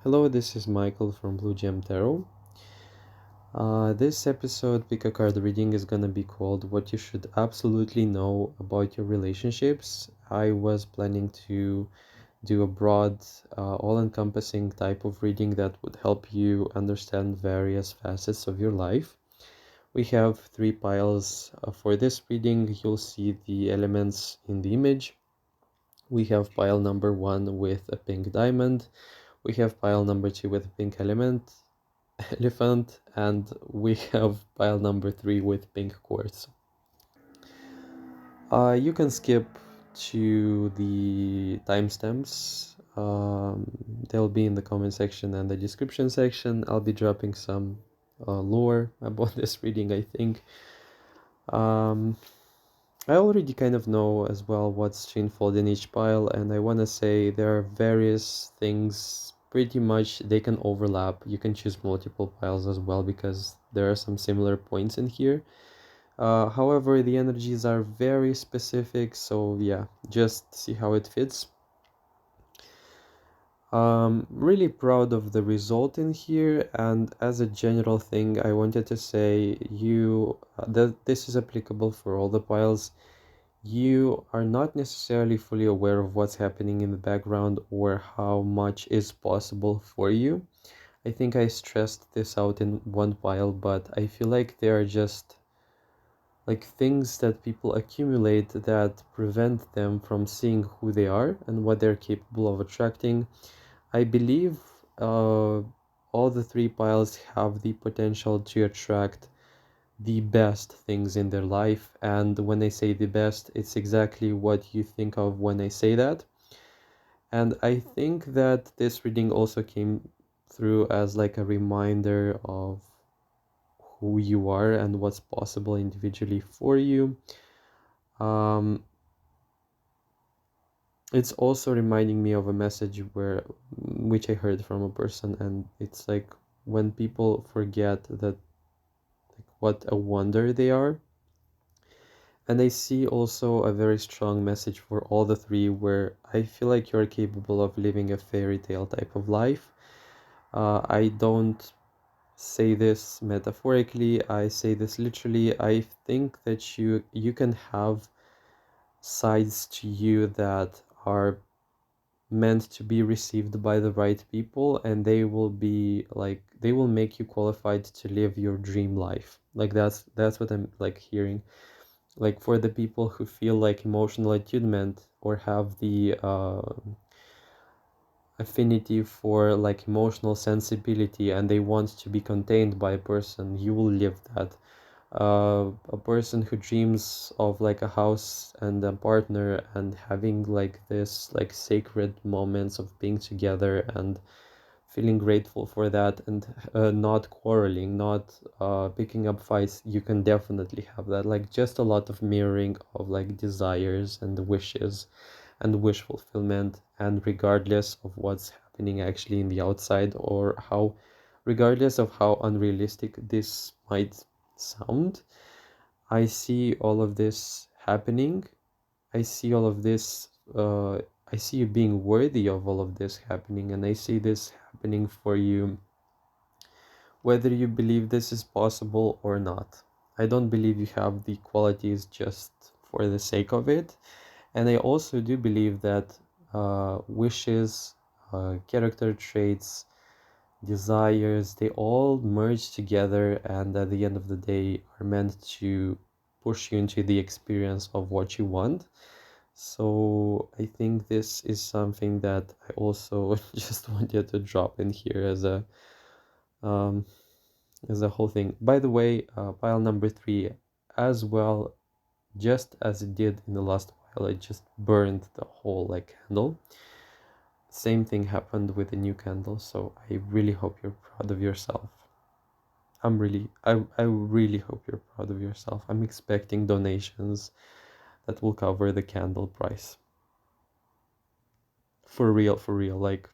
Hello, this is Michael from Blue Gem Tarot. This episode, pick a card reading, is gonna be called What You Should Absolutely Know About Your Relationships. I was planning to do a broad, all-encompassing type of reading that would help you understand various facets of your life. We have three piles for this reading. You'll see the elements in the image. We have pile number 1 with a pink diamond. We have pile number 2 with a pink elephant, and we have pile number 3 with pink quartz. You can skip to the timestamps. They'll be in the comment section and the description section. I'll be dropping some lore about this reading, I think. I already kind of know as well what's to unfold in each pile, and I want to say there are various things, pretty much they can overlap. You can choose multiple piles as well because there are some similar points in here. However, the energies are very specific, so yeah, just see how it fits. Really proud of the result in here, and as a general thing, I wanted to say that this is applicable for all the piles. You are not necessarily fully aware of what's happening in the background or how much is possible for you. I think I stressed this out in one pile, but I feel like there are just like things that people accumulate that prevent them from seeing who they are and what they're capable of attracting. I believe all the three piles have the potential to attract the best things in their life. And when I say the best, it's exactly what you think of when I say that. And I think that this reading also came through as like a reminder of who you are and what's possible individually for you. Um, it's also reminding me of a message which I heard from a person, and it's like when people forget that like what a wonder they are. And I see also a very strong message for all the three where I feel like you're capable of living a fairy tale type of life. I don't say this metaphorically, I say this literally. I think that you can have sides to you that are meant to be received by the right people, and they will make you qualified to live your dream life. Like that's what I'm like hearing, like for the people who feel like emotional attunement or have the affinity for like emotional sensibility and they want to be contained by a person, you will live that. A person who dreams of like a house and a partner and having like this like sacred moments of being together and feeling grateful for that, and not quarreling, not picking up fights, you can definitely have that. Like just a lot of mirroring of like desires and wishes and wish fulfillment, and regardless of what's happening actually in the outside, or how regardless of how unrealistic this might sound, I see all of this happening. I see all of this, I see you being worthy of all of this happening, and I see this happening for you, whether you believe this is possible or not. I don't believe you have the qualities just for the sake of it. And I also do believe that wishes, character traits, desires, they all merge together and at the end of the day are meant to push you into the experience of what you want. So I think this is something that I also just wanted to drop in here um, as a whole thing. By the way, pile number 3 as well, just as it did in the last pile, it just burned the whole like candle. Same thing happened with the new candle, so I really hope you're proud of yourself. I really hope you're proud of yourself. I'm expecting donations that will cover the candle price. For real, like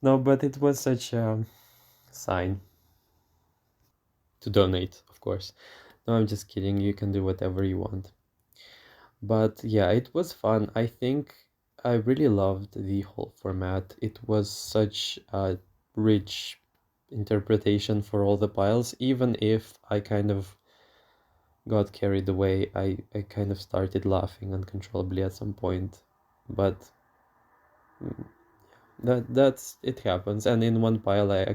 no, but it was such a sign to donate, of course. No, I'm just kidding. You can do whatever you want. But yeah, it was fun. I think I really loved the whole format. It was such a rich interpretation for all the piles, even if I kind of got carried away. I kind of started laughing uncontrollably at some point. But mm, that's it happens. And in one pile I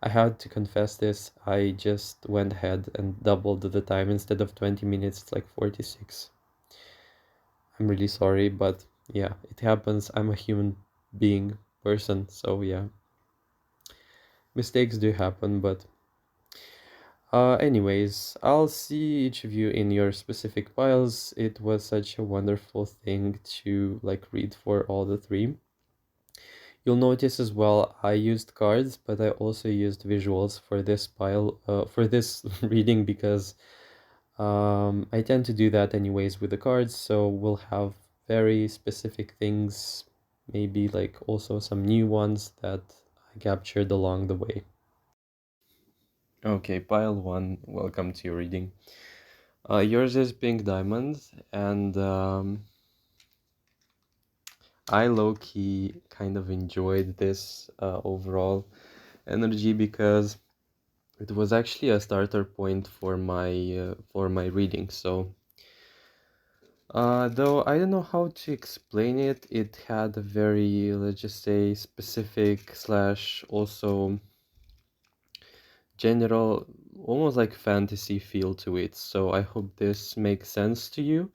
had to confess this. I just went ahead and doubled the time. Instead of 20 minutes, it's like 46. I'm really sorry, but yeah, it happens. I'm a human being person, so yeah, mistakes do happen, but anyways, I'll see each of you in your specific piles. It was such a wonderful thing to like read for all the three. You'll notice as well, I used cards, but I also used visuals for this pile, for this reading because I tend to do that anyways with the cards, so we'll have very specific things, maybe like also some new ones that I captured along the way. Okay, pile one, welcome to your reading. Yours is Pink Diamond, and I low-key kind of enjoyed this overall energy because it was actually a starter point for my reading. So, though I don't know how to explain it, it had a very, let's just say, specific slash also general, almost like fantasy feel to it. So I hope this makes sense to you.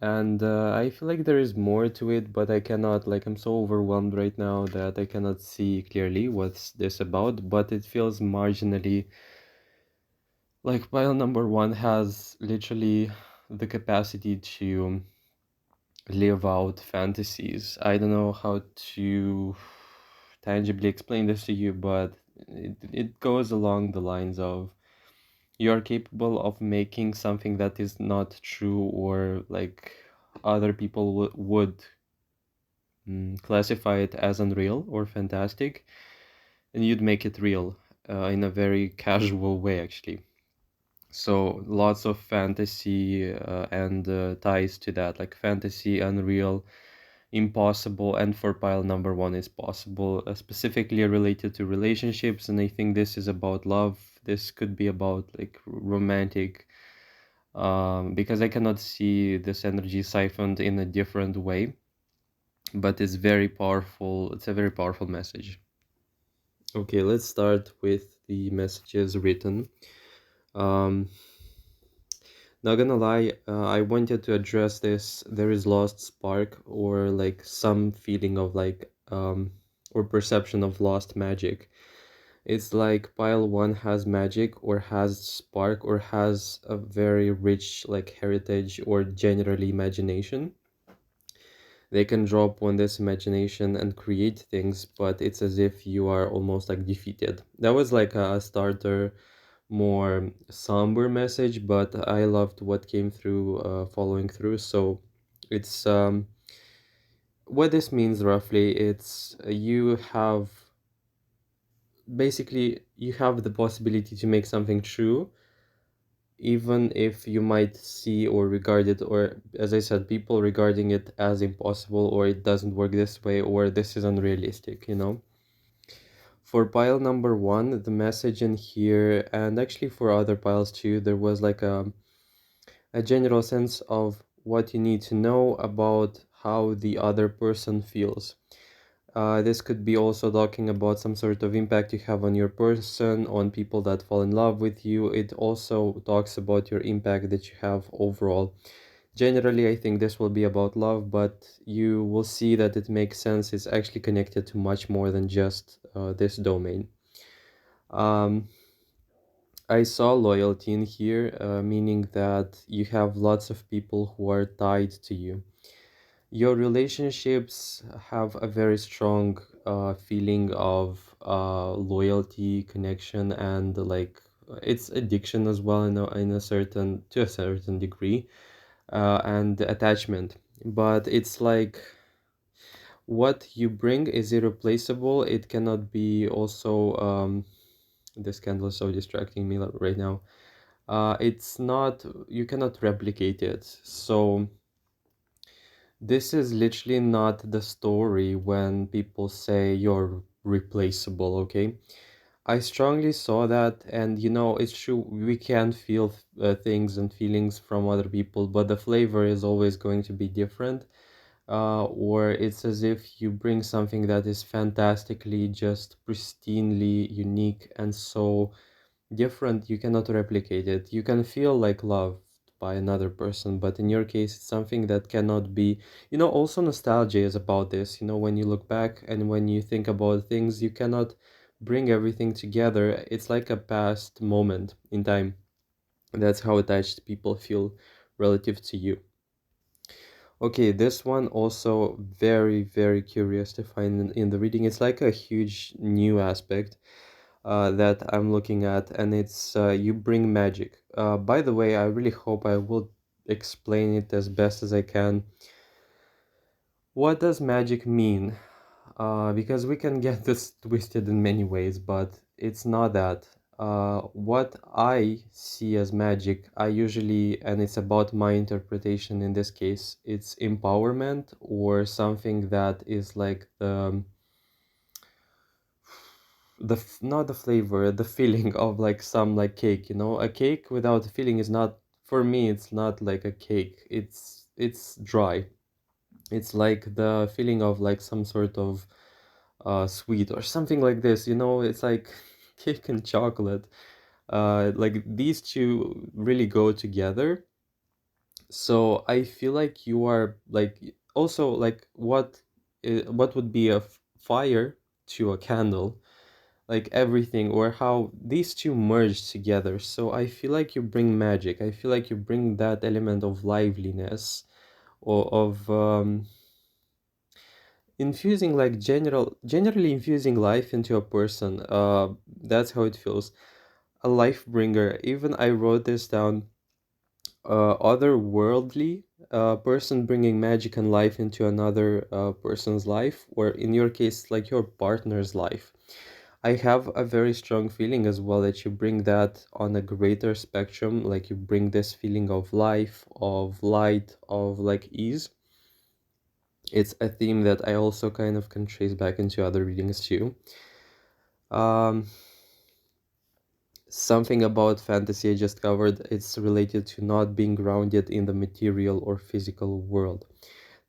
And I feel like there is more to it, but I cannot, like, I'm so overwhelmed right now that I cannot see clearly what's this about, but it feels marginally like pile number one has literally the capacity to live out fantasies. I don't know how to tangibly explain this to you, but it goes along the lines of you are capable of making something that is not true or like other people would classify it as unreal or fantastic, and you'd make it real in a very casual way, actually. So lots of fantasy and ties to that, like fantasy, unreal, impossible, and for pile number one is possible, specifically related to relationships. And I think this is about love. This could be about like romantic, because I cannot see this energy siphoned in a different way, but it's very powerful. It's a very powerful message. Okay, let's start with the messages written. Um, Not gonna lie, I wanted to address this. There is lost spark or like some feeling of like or perception of lost magic. It's like pile one has magic or has spark or has a very rich like heritage or generally imagination. They can draw upon this imagination and create things, but it's as if you are almost like defeated. That was like a starter, more somber message, but I loved what came through, following through. So it's what this means roughly. It's you have basically you have the possibility to make something true, even if you might see or regard it, or as I said, people regarding it as impossible, or it doesn't work this way, or this is unrealistic, you know. For pile number one, the message in here, and actually for other piles too, there was like a general sense of what you need to know about how the other person feels. This could be also talking about some sort of impact you have on your person, on people that fall in love with you. It also talks about your impact that you have overall. Generally, I think this will be about love, but you will see that it makes sense. It's actually connected to much more than just this domain. Um, I saw loyalty in here, meaning that you have lots of people who are tied to you. Your relationships have a very strong feeling of loyalty, connection, and like it's addiction as well in a certain to a certain degree, and attachment. But it's like what you bring is irreplaceable. It cannot be also this candle is so distracting me right now. It's not, you cannot replicate it. So This is literally not the story when people say you're replaceable, okay? I strongly saw that, and it's true, we can feel things and feelings from other people, but the flavor is always going to be different. Or it's as if you bring something that is fantastically, just pristinely unique and so different, you cannot replicate it. You can feel like loved by another person, but in your case, it's something that cannot be. Also nostalgia is about this. When you look back and when you think about things, you cannot bring everything together. It's like a past moment in time. That's how attached people feel relative to you. Okay, this one also very, very curious to find in the reading. It's like a huge new aspect that I'm looking at, and it's you bring magic. By the way, I really hope I will explain it as best as I can. What does magic mean? Because we can get this twisted in many ways, but it's not that. What I see as magic, I usually, and it's about my interpretation in this case, it's empowerment or something that is like not the flavor, the feeling of like some like cake, a cake without a feeling is not, for me, it's not like a cake. It's dry. It's like the feeling of like some sort of sweet or something like this, it's like cake and chocolate. Like these two really go together. So I feel like you are like also like what would be a fire to a candle, like everything, or how these two merge together. So I feel like you bring magic. I feel like you bring that element of liveliness, or of infusing like generally infusing life into a person. That's how it feels. A life bringer. Even I wrote this down. Otherworldly person bringing magic and life into another person's life, or in your case, like your partner's life. I have a very strong feeling as well that you bring that on a greater spectrum, like you bring this feeling of life, of light, of like ease. It's a theme that I also kind of can trace back into other readings too. Um, Something about fantasy I just covered, it's related to not being grounded in the material or physical world.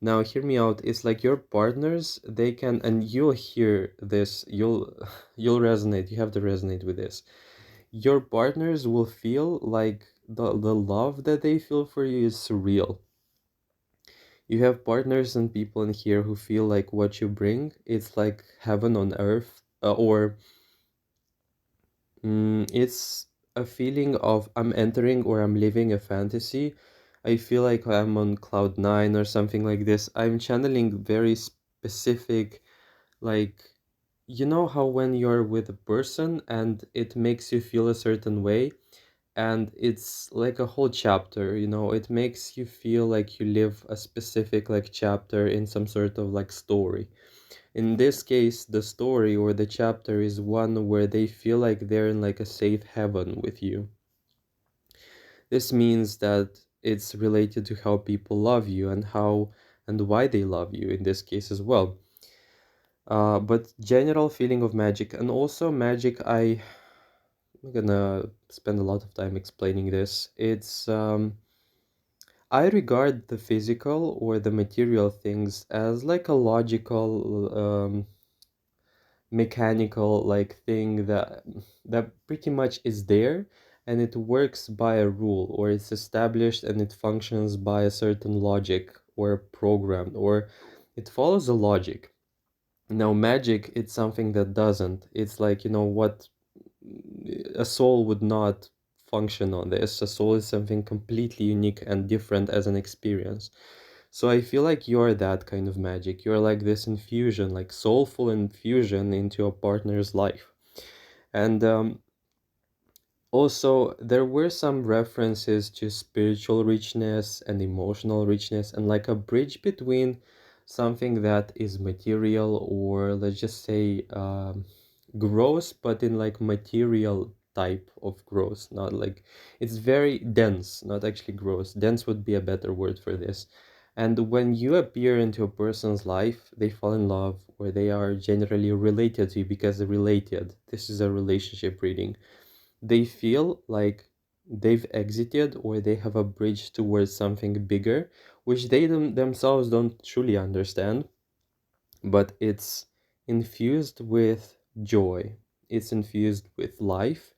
Now, hear me out. It's like your partners, they can, and you'll hear this, you'll resonate, you have to resonate with this. Your partners will feel like the love that they feel for you is surreal. You have partners and people in here who feel like what you bring, it's like heaven on earth, or it's a feeling of I'm entering or I'm living a fantasy. I feel like I'm on cloud nine or something like this. I'm channeling very specific, like, how when you're with a person and it makes you feel a certain way, and it's like a whole chapter, it makes you feel like you live a specific like chapter in some sort of like story. In this case, the story or the chapter is one where they feel like they're in like a safe heaven with you. This means that it's related to how people love you and how and why they love you in this case as well. But general feeling of magic, and also magic, I'm gonna spend a lot of time explaining this. It's I regard the physical or the material things as like a logical, mechanical like thing that pretty much is there, and it works by a rule, or it's established and it functions by a certain logic or program, or it follows a logic. Now magic, it's something that doesn't. It's like, what a soul would not function on this. A soul is something completely unique and different as an experience. So I feel like you're that kind of magic. You're like this infusion, like soulful infusion into a partner's life. And also, there were some references to spiritual richness and emotional richness, and like a bridge between something that is material, or let's just say gross, but in like material type of gross, not like it's very dense, not actually gross. Dense would be a better word for this. And when you appear into a person's life, they fall in love or they are generally related to you because they're related. This is a relationship reading. They feel like they've exited or they have a bridge towards something bigger, which they themselves don't truly understand, but it's infused with joy. It's infused with life.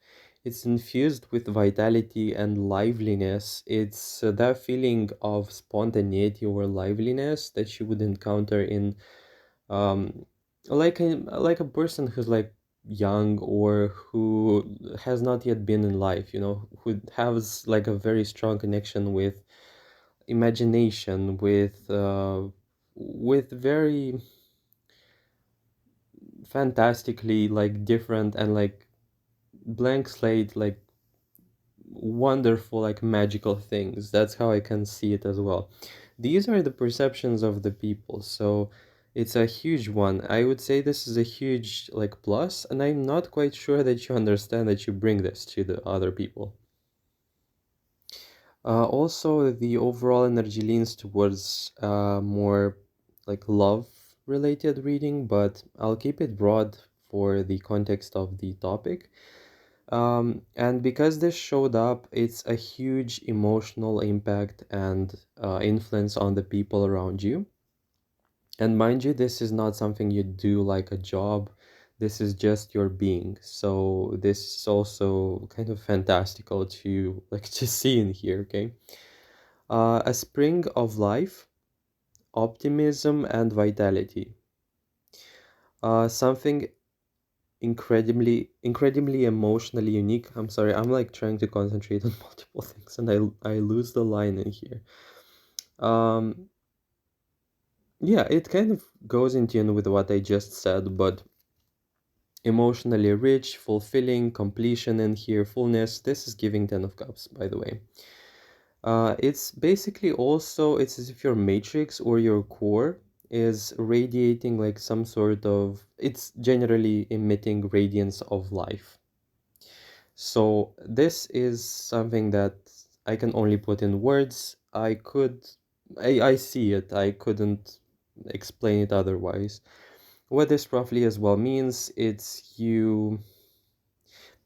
It's infused with vitality and liveliness. It's that feeling of spontaneity or liveliness that you would encounter in um like a person who's like young or who has not yet been in life, who has like a very strong connection with imagination, with very fantastically like different and like blank slate, like wonderful, like magical things. That's how I can see it as well. These are the perceptions of the people, so it's a huge one. I would say this is a huge like plus, and I'm not quite sure that you understand that you bring this to the other people. Also, the overall energy leans towards more like love related reading, but I'll keep it broad for the context of the topic. And because this showed up, it's a huge emotional impact and influence on the people around you. And mind you, this is not something you do like a job. This is just your being. So this is also kind of fantastical to like to see in here, okay? A spring of life, optimism, and vitality. Something incredibly emotionally unique. I'm sorry, I'm like trying to concentrate on multiple things and I lose the line in here. Um, yeah, it kind of goes in tune with what I just said, but emotionally rich, fulfilling, completion in here, fullness. This is giving 10 of Cups, by the way. It's basically also, it's as if your matrix or your core is radiating like some sort of, it's generally emitting radiance of life. So this is something that I can only put in words. I see it. I couldn't explain it otherwise. What this roughly as well means, it's you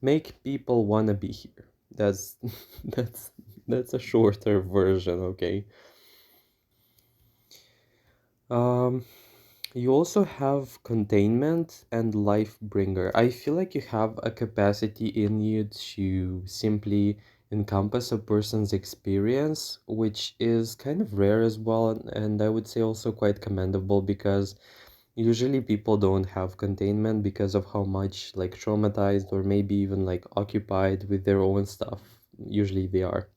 make people wanna be here. That's that's that's a shorter version, okay? Um, you also have containment and life bringer. I feel like you have a capacity in you to simply encompass a person's experience, which is kind of rare as well, and I would say also quite commendable because usually people don't have containment because of how much like traumatized or maybe even like occupied with their own stuff. Usually they are.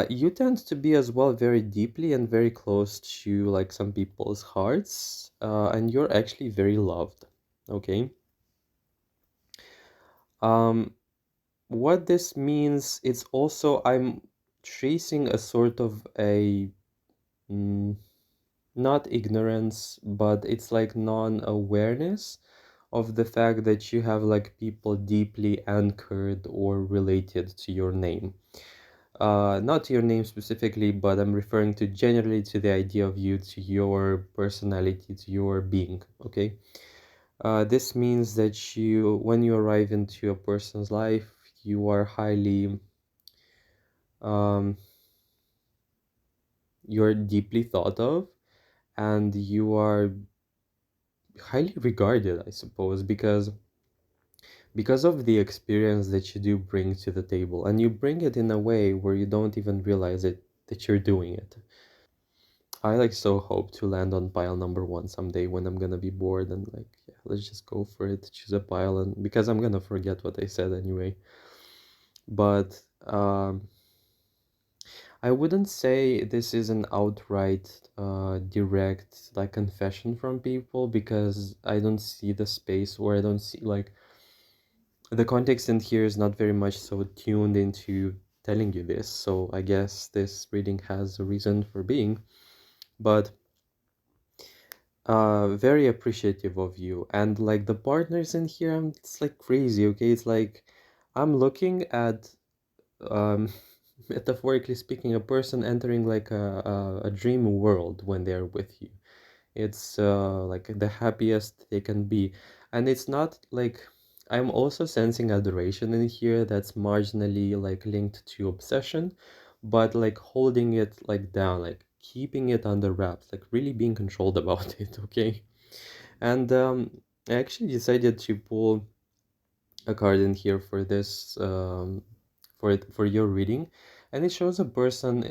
You tend to be as well very deeply and very close to like some people's hearts, and you're actually very loved. Okay. Um, what this means, it's also I'm tracing a sort of a mm, not ignorance, but it's like non-awareness of the fact that you have like people deeply anchored or related to your name. Not to your name specifically, but I'm referring to generally to the idea of you, to your personality, to your being, okay? This means that when you arrive into a person's life, you are um, you're deeply thought of and you are highly regarded, I suppose, because of the experience that you do bring to the table, and you bring it in a way where you don't even realize it that you're doing it. I like so hope to land on pile number one someday when I'm gonna be bored and like, yeah, let's just go for it, choose a pile, and because I'm gonna forget what I said anyway. But I wouldn't say this is an outright direct like confession from people because I don't see the space, or I don't see like the context in here is not very much so tuned into telling you this. So I guess this reading has a reason for being, but very appreciative of you. And like the partners in here, it's like crazy, okay? It's like I'm looking at um metaphorically speaking, a person entering like a dream world when they're with you. It's like the happiest they can be. And it's not like, I'm also sensing adoration in here that's marginally like linked to obsession, but like holding it like down, like keeping it under wraps, like really being controlled about it, okay? And I actually decided to pull a card in here for this for your reading, and it shows a person.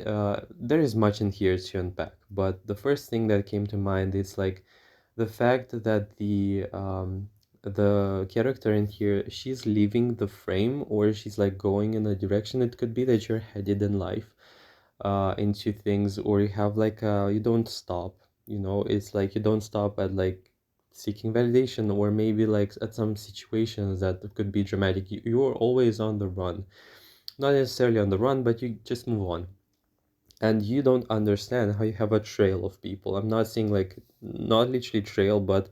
There is much in here to unpack, but the first thing that came to mind is like the fact that the character in here, she's leaving the frame, or she's like going in a direction. It could be that you're headed in life into things, or you have like you don't stop, you know. It's like you don't stop at like seeking validation, or maybe like at some situations that could be dramatic. You're always on the run, not necessarily on the run, but you just move on, and you don't understand how you have a trail of people. I'm not saying like, not literally trail, but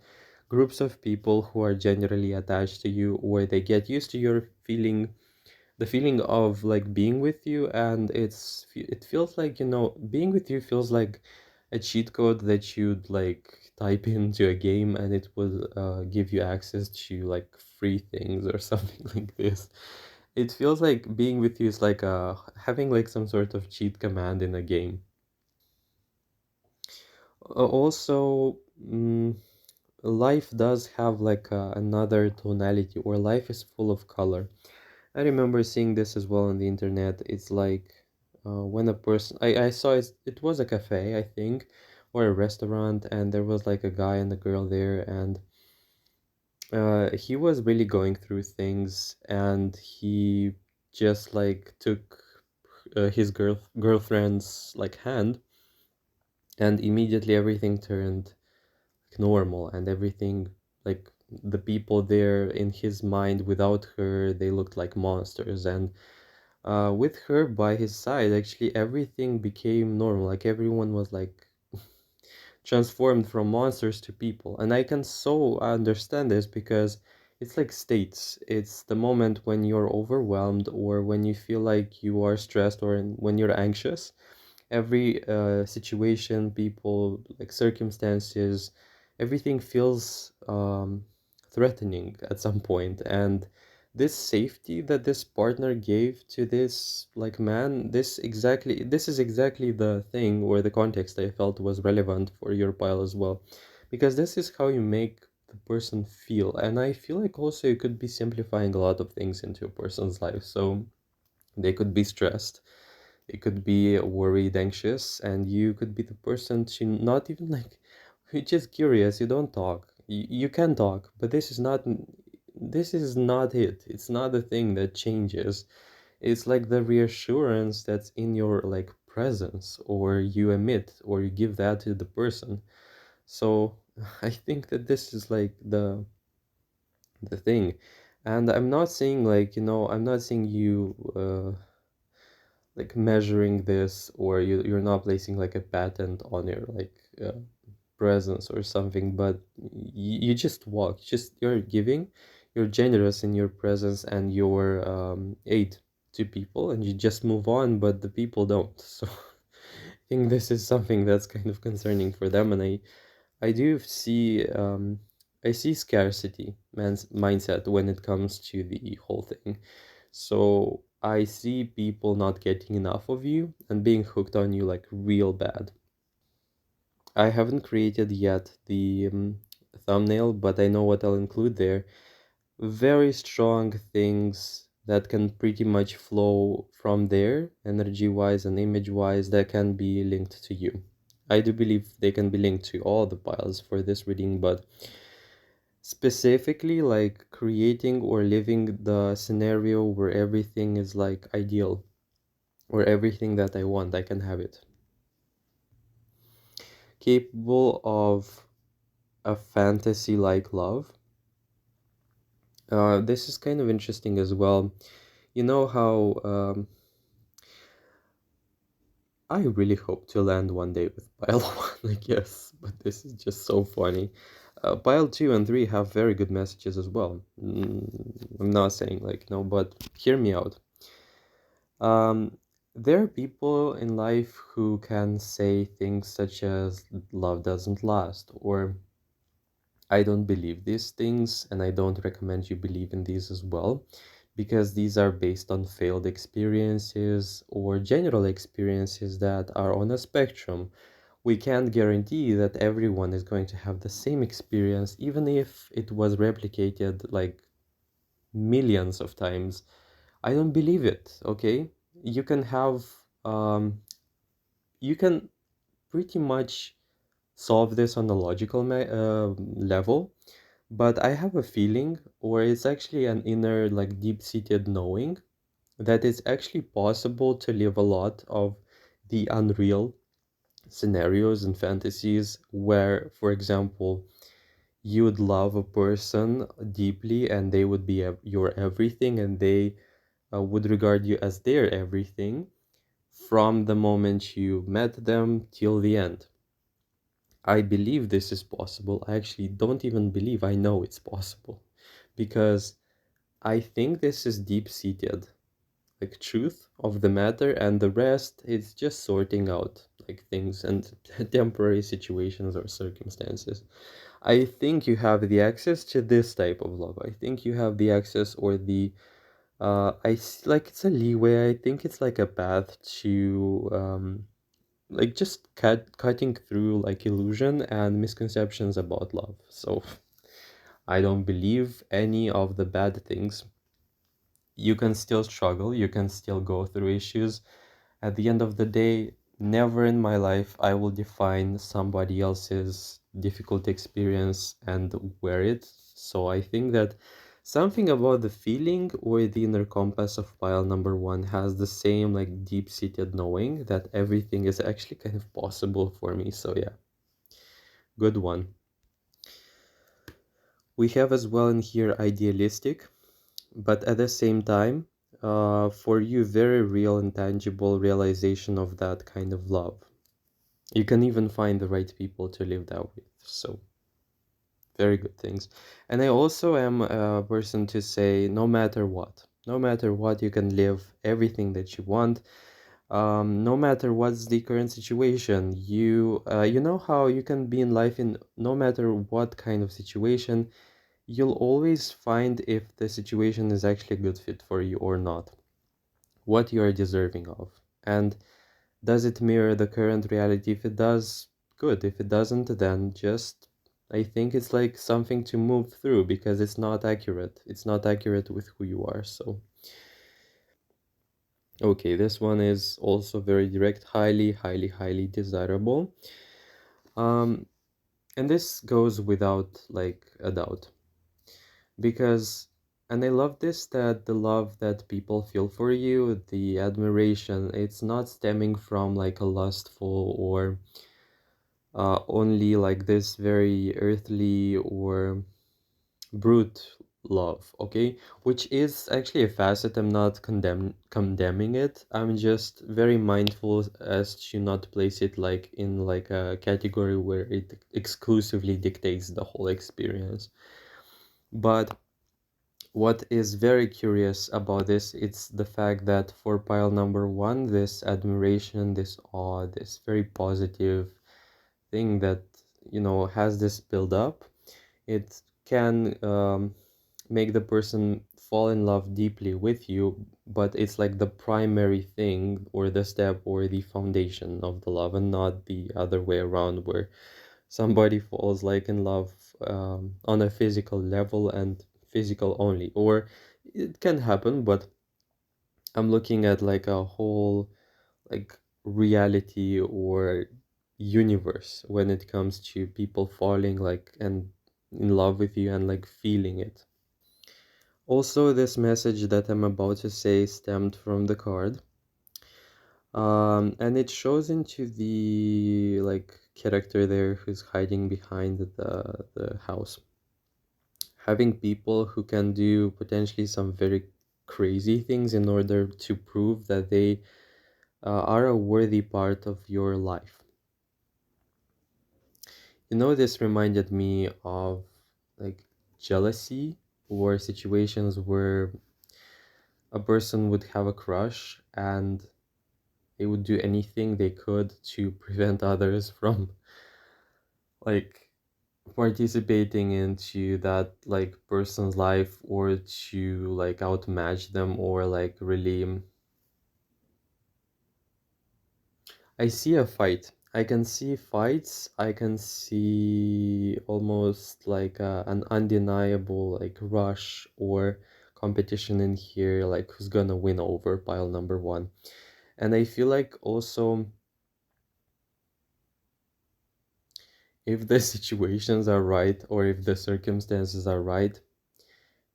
groups of people who are generally attached to you, or they get used to your feeling, the feeling of like being with you. And it feels like, you know, being with you feels like a cheat code that you'd like type into a game, and it will give you access to like free things or something like this. It feels like being with you is like having like some sort of cheat command in a game. Also, life does have like another tonality, or life is full of color. I remember seeing this as well on the internet. It's like when a person, I saw it was a cafe, I think, or a restaurant, and there was like a guy and a girl there, and he was really going through things, and he just like took his girlfriend's like hand, and immediately everything turned like normal, and everything, like the people there in his mind without her, they looked like monsters, and with her by his side, actually everything became normal. Like everyone was like transformed from monsters to people. And I can so understand this, because it's like states. It's the moment when you're overwhelmed, or when you feel like you are stressed, or when you're anxious. Every situation, people, like circumstances, everything feels threatening at some point. And this safety that this partner gave to this like man, this is exactly the thing, or the context I felt was relevant for your pile as well, because this is how you make the person feel. And I feel like also you could be simplifying a lot of things into a person's life. So they could be stressed, it could be worried, anxious, and you could be the person to not even like, you're just curious, you don't talk. You can talk, but this is not it. It's not the thing that changes. It's like the reassurance that's in your like presence, or you emit, or you give that to the person. So I think that this is like the thing. And I'm not saying like, you know, I'm not saying you like measuring this, or you're not placing like a patent on your like presence or something, but you just walk, just you're giving, you're generous in your presence and your aid to people, and you just move on, but the people don't. So I think this is something that's kind of concerning for them. And I do see I see scarcity man's mindset when it comes to the whole thing. So I see people not getting enough of you and being hooked on you like real bad. I haven't created yet the thumbnail, but I know what I'll include there. Very strong things that can pretty much flow from there, energy wise and image wise, that can be linked to you. I do believe they can be linked to all the piles for this reading, but specifically like creating or living the scenario where everything is like ideal, or everything that I want, I can have it. Capable of a fantasy like love. This is kind of interesting as well. You know how I really hope to land one day with pile one, I guess, but this is just so funny. Pile two and three have very good messages as well. I'm not saying like no, but hear me out. Um, There are people in life who can say things such as love doesn't last, or I don't believe these things, and I don't recommend you believe in these as well, because these are based on failed experiences or general experiences that are on a spectrum. We can't guarantee that everyone is going to have the same experience, even if it was replicated like millions of times. I don't believe it, okay? You can have, you can pretty much solve this on a logical level, but I have a feeling, or it's actually an inner, like deep-seated knowing, that it's actually possible to live a lot of the unreal scenarios and fantasies where, for example, you would love a person deeply and they would be your everything, and they would regard you as their everything from the moment you met them till the end. I believe this is possible. I actually don't even believe, I know it's possible, because I think this is deep-seated, like truth of the matter, and the rest is just sorting out like things and temporary situations or circumstances. I think you have the access to this type of love. I think you have the access or the like it's a leeway. I think it's like a path to like just cutting through like illusion and misconceptions about love. So I don't believe any of the bad things. You can still struggle, you can still go through issues. At the end of the day, never in my life I will define somebody else's difficult experience and wear it. So I think that something about the feeling or the inner compass of pile number one has the same like deep-seated knowing that everything is actually kind of possible for me. So yeah, good one. We have as well in here idealistic, but at the same time, for you, very real and tangible realization of that kind of love. You can even find the right people to live that with. So, very good things. And I also am a person to say no matter what, you can live everything that you want. No matter what's the current situation, you know how you can be in life in no matter what kind of situation, you'll always find if the situation is actually a good fit for you or not, what you are deserving of. And does it mirror the current reality? If it does, good. If it doesn't, then just, I think it's like something to move through because it's not accurate. It's not accurate with who you are. So, okay, this one is also very direct, highly, highly, highly desirable. Um, and this goes without like a doubt. Because and I love this, that the love that people feel for you, the admiration, it's not stemming from like a lustful or only like this very earthly or brute love, okay? Which is actually a facet. I'm not condemning it. I'm just very mindful as to not place it like in like a category where it exclusively dictates the whole experience. But what is very curious about this, it's the fact that for pile number one, this admiration, this awe, this very positive thing that, has this build up, it can make the person fall in love deeply with you, but it's like the primary thing or the step or the foundation of the love, and not the other way around where somebody falls like in love on a physical level and physical only, or it can happen, but I'm looking at like a whole like reality or universe when it comes to people falling like and in love with you and like feeling it. Also, this message that I'm about to say stemmed from the card, and it shows into the like character there who's hiding behind the house, having people who can do potentially some very crazy things in order to prove that they are a worthy part of your life. This reminded me of like jealousy or situations where a person would have a crush and They would do anything they could to prevent others from like participating into that like person's life, or to like outmatch them, or like really. I see a fight. I can see fights. I can see almost like an undeniable like rush or competition in here, like who's gonna win over pile number one. And I feel like also, if the situations are right, or if the circumstances are right,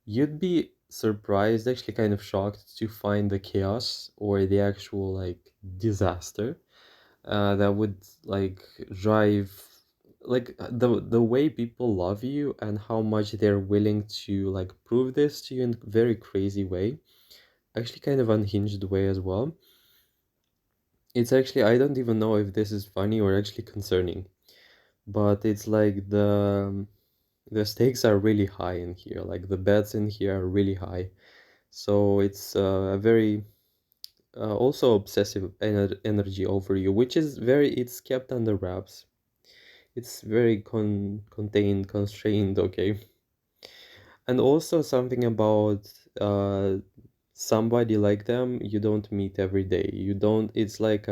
you'd be surprised, actually kind of shocked, to find the chaos or the actual like disaster that would like drive like the way people love you, and how much they're willing to like prove this to you in very crazy way, actually kind of unhinged way as well. It's actually, I don't even know if this is funny or actually concerning, but it's like the stakes are really high in here, like the bets in here are really high. So it's a very also obsessive energy over you, which is very, it's kept under wraps. It's very contained, constrained, okay. And also something about somebody like them you don't meet every day. You don't, it's like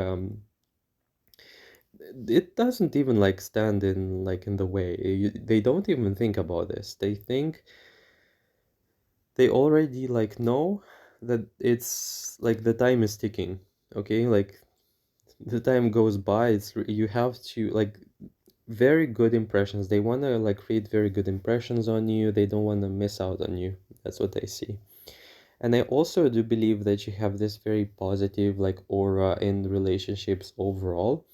it doesn't even like stand in like in the way. They don't even think about this. They think they already like know that it's like the time is ticking, okay? Like the time goes by, you have to like very good impressions. They want to like create very good impressions on you. They don't want to miss out on you. That's what they see. And I also do believe that you have this very positive like aura in relationships overall.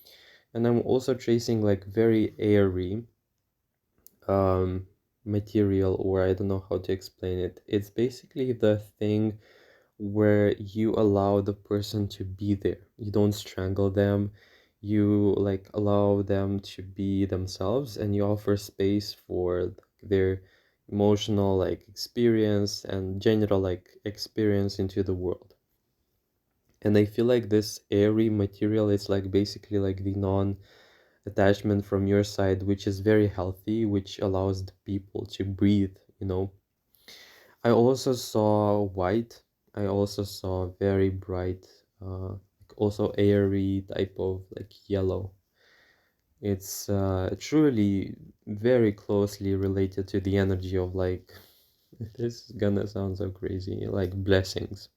And I'm also tracing like very airy um material, or I don't know how to explain it. It's basically the thing where you allow the person to be there. You don't strangle them. You like allow them to be themselves, and you offer space for their emotional like experience and general like experience into the world. And I feel like this airy material is like basically like the non attachment from your side, which is very healthy, which allows the people to breathe, you know. I also saw white. I also saw very bright, also airy type of like yellow. It's truly very closely related to the energy of like, this is gonna sound so crazy, like blessings.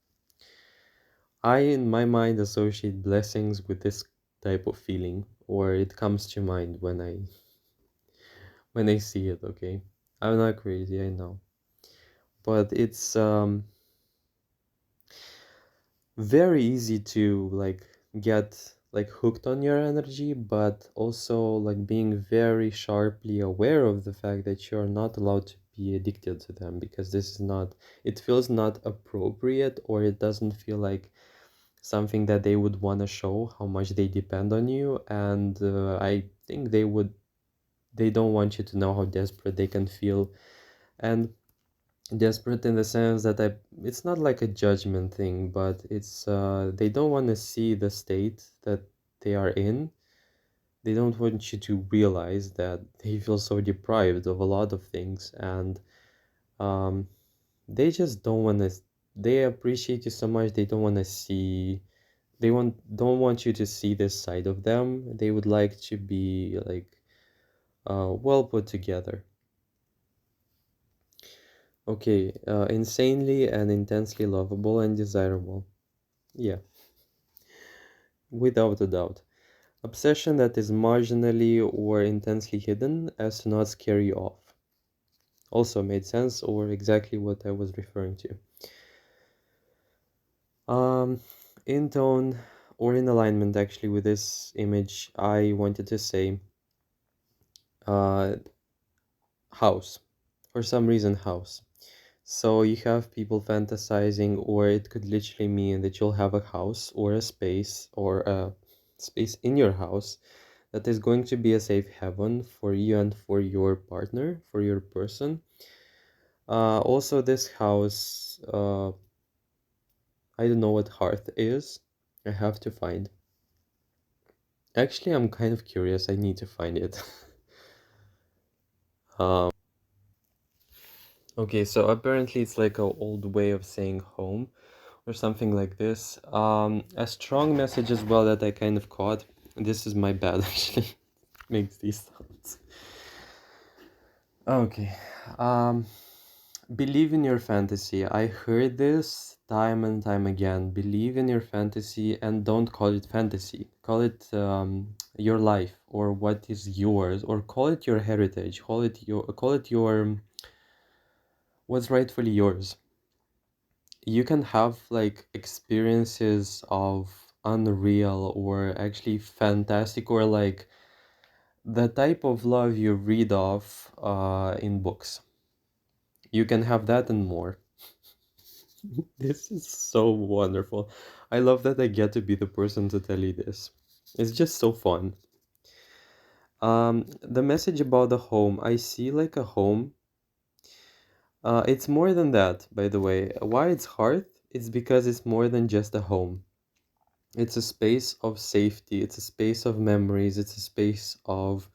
I, in my mind, associate blessings with this type of feeling, or it comes to mind when I see it, okay? I'm not crazy, I know. But it's very easy to like get like hooked on your energy, but also like being very sharply aware of the fact that you're not allowed to be addicted to them, because this is not, it feels not appropriate, or it doesn't feel like something that they would want to show how much they depend on you. And I think they don't want you to know how desperate they can feel. And desperate in the sense that it's not like a judgment thing, but it's they don't want to see the state that they are in. They don't want you to realize that they feel so deprived of a lot of things, and um, they just don't want to. They appreciate you so much. They don't want to see. They don't want you to see this side of them. They would like to be like well put together. Okay, insanely and intensely lovable and desirable. Yeah, without a doubt. Obsession that is marginally or intensely hidden as to not scare you off. Also made sense, or exactly what I was referring to. Um, in tone or in alignment actually with this image, I wanted to say uh, house. For some reason, house. So you have people fantasizing, or it could literally mean that you'll have a house or a space, or a space in your house that is going to be a safe haven for you and for your partner, for your person. Also, this house, I don't know what hearth is. I have to find. Actually, I'm kind of curious. I need to find it. um, okay, so apparently it's like a old way of saying home or something like this. A strong message as well that I kind of caught. This is my bad actually. Makes these sounds. Okay. Um, Believe in your fantasy. I heard this time and time again. Believe in your fantasy and don't call it fantasy. Call it your life or what is yours, or call it your heritage. Call it your what's rightfully yours. You can have like experiences of unreal or actually fantastic, or like the type of love you read of in books. You can have that and more. This is so wonderful. I love that I get to be the person to tell you this. It's just so fun. The message about the home, I see like a home. It's more than that, by the way. Why it's hearth? It's because it's more than just a home. It's a space of safety. It's a space of memories. It's a space of,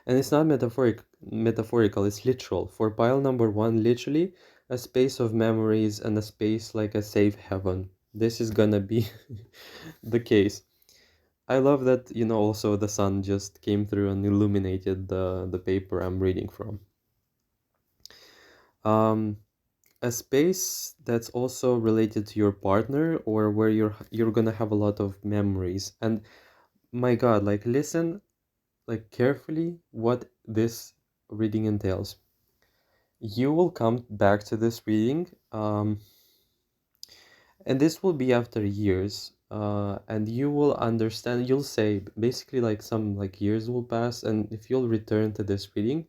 and it's not metaphorical. It's literal. For pile number one, literally a space of memories and a space like a safe heaven. This is gonna be the case. I love that, also the sun just came through and illuminated the paper I'm reading from. Um, a space that's also related to your partner, or where you're gonna have a lot of memories. And my God, like listen like carefully what this reading entails. You will come back to this reading, and this will be after years, and you will understand. You'll say basically like some like years will pass, and if you'll return to this reading,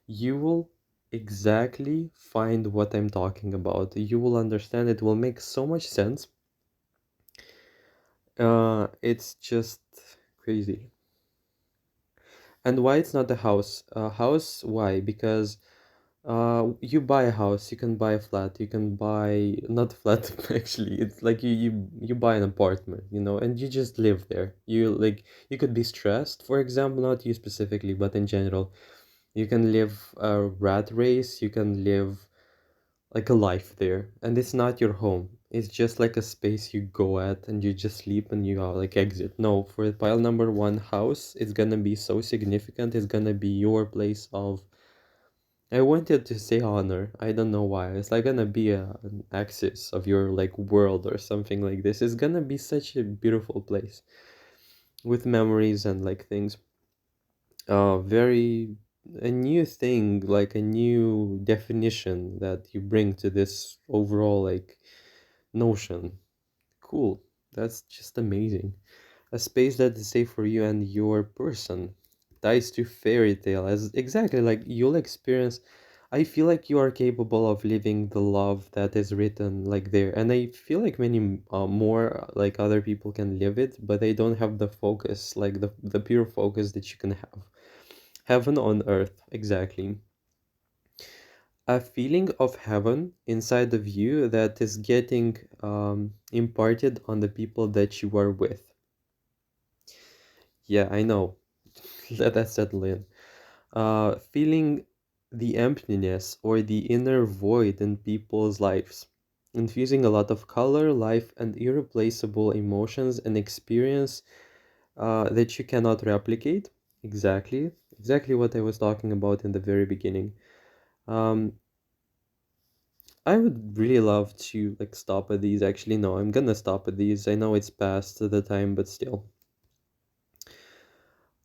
you will exactly find what I'm talking about. You will understand. It will make so much sense. It's just crazy. And why it's not a house? A house, why? Because you buy a house, you can buy a flat, you can buy not flat actually. It's like you buy an apartment, and you just live there. You could be stressed, for example, not you specifically, but in general. You can live a rat race, you can live like a life there, and it's not your home. It's just like a space you go at and you just sleep and you like exit. No, for pile number one house, it's gonna be so significant. It's gonna be your place of, I wanted to say honor. I don't know why. It's like gonna be an axis of your like world or something like this. It's gonna be such a beautiful place with memories and like things. Very a new thing, like a new definition that you bring to this overall like notion. Cool. That's just amazing. A space that is safe for you and your person. Ties to fairy tale as exactly like you'll experience. I feel like you are capable of living the love that is written like there, and I feel like many more like other people can live it, but they don't have the focus, like the pure focus that you can have. Heaven on earth, exactly. A feeling of heaven inside of you that is getting imparted on the people that you are with. Yeah, I know. Let that settle in. Feeling the emptiness or the inner void in people's lives, infusing a lot of color, life, and irreplaceable emotions and experience that you cannot replicate. Exactly what I was talking about in the very beginning. Um, I would really love to like stop at these. Actually, no, I'm gonna stop at these. I know it's past the time, but still.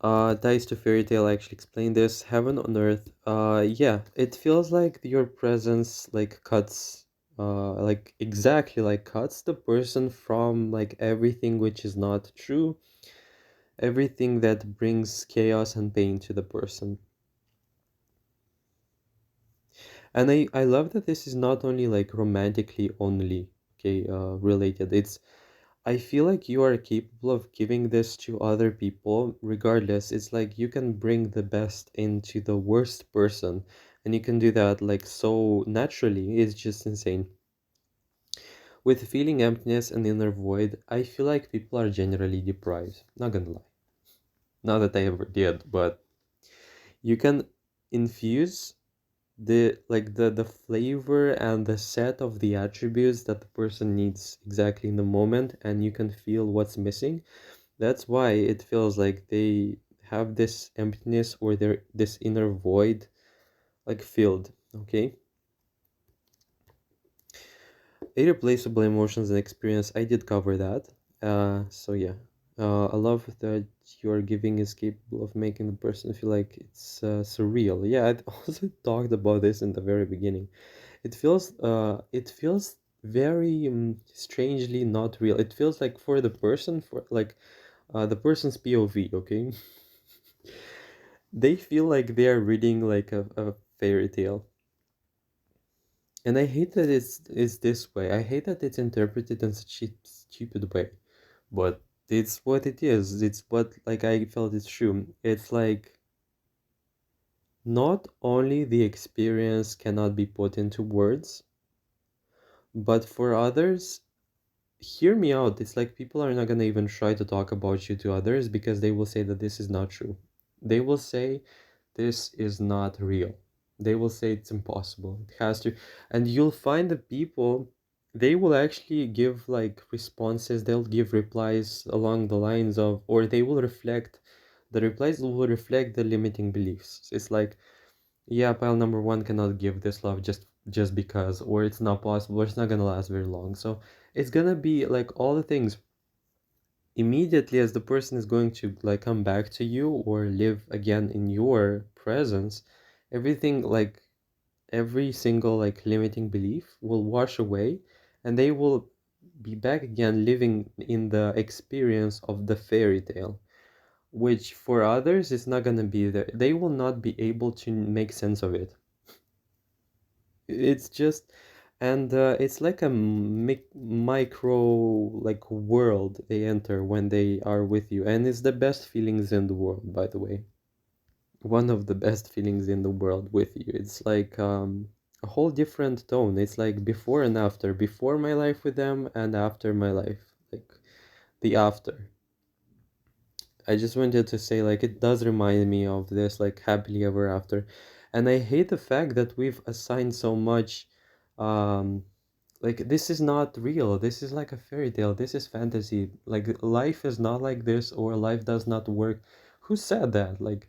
Ties to fairy tale, I actually explained this. Heaven on earth. Yeah, it feels like your presence like cuts, like exactly like cuts the person from like everything which is not true, everything that brings chaos and pain to the person. And I love that this is not only like romantically only, okay, related. I feel like you are capable of giving this to other people regardless. It's like you can bring the best into the worst person, and you can do that like so naturally. It's just insane. With feeling emptiness and inner void, I feel like people are generally deprived. Not gonna lie. Not that I ever did, but you can infuse the flavor and the set of the attributes that the person needs exactly in the moment, and you can feel what's missing. That's why it feels like they have this emptiness or their this inner void like filled. Okay. Irreplaceable emotions and experience. I did cover that. So yeah. I love that your giving is capable of making the person feel like it's surreal. Yeah, I also talked about this in the very beginning. It feels very strangely not real. It feels like for the person, for like the person's POV, okay? They feel like they are reading like a fairy tale. And I hate that it's this way. I hate that it's interpreted in such a stupid way. But it's what it is. It's what like I felt it's true. It's like not only the experience cannot be put into words, but for others, hear me out. It's like people are not gonna even try to talk about you to others because they will say that this is not true. They will say this is not real. They will say it's impossible. It has to. And you'll find the people, they will actually give like responses, they'll give replies along the lines of, or they will reflect, the replies will reflect the limiting beliefs. It's like, yeah, pile number one cannot give this love just because, or it's not possible, or it's not gonna last very long. So it's gonna be like all the things immediately as the person is going to like come back to you or live again in your presence, everything like every single like limiting belief will wash away, and they will be back again living in the experience of the fairy tale, which for others is not going to be there. They will not be able to make sense of it. It's just, and it's like a micro like world they enter when they are with you, and it's the best feelings in the world, by the way. One of the best feelings in the world with you. It's like a whole different tone. It's like before and after, before my life with them and after my life, like the after. I just wanted to say, like, it does remind me of this, like, happily ever after. And I hate the fact that we've assigned so much, um, like, this is not real. This is like a fairy tale. This is fantasy. Like, life is not like this, or life does not work. Who said that? Like,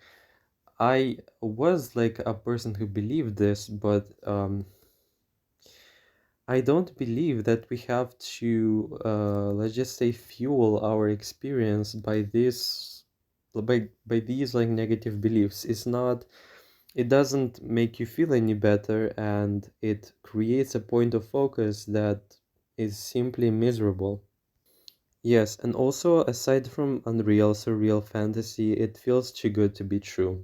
I was like a person who believed this, but I don't believe that we have to, let's just say, fuel our experience by this, by these like negative beliefs. It's not, it doesn't make you feel any better, and it creates a point of focus that is simply miserable. Yes, and also aside from unreal, surreal fantasy, it feels too good to be true.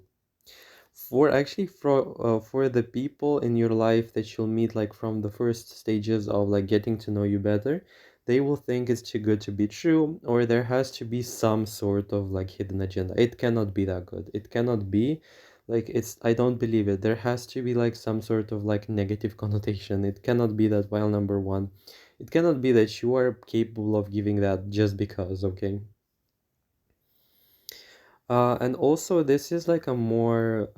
For the people in your life that you'll meet like from the first stages of like getting to know you better, they will think it's too good to be true, or there has to be some sort of like hidden agenda. It cannot be that good. It cannot be like it's, I don't believe it. There has to be like some sort of like negative connotation. It cannot be that while number one. It cannot be that you are capable of giving that just because, okay? And also this is like a more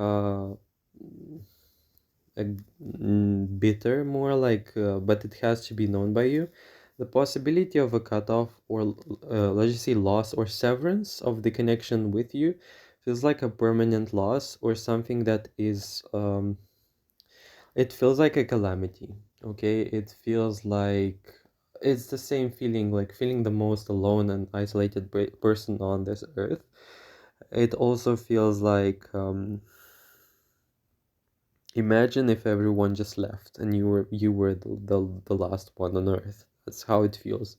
bitter, more like, but it has to be known by you. The possibility of a cutoff or, let's just say, loss or severance of the connection with you feels like a permanent loss or something that is, it feels like a calamity. Okay, it feels like it's the same feeling, like feeling the most alone and isolated person on this earth. It also feels like, imagine if everyone just left and you were the last one on earth. That's how it feels.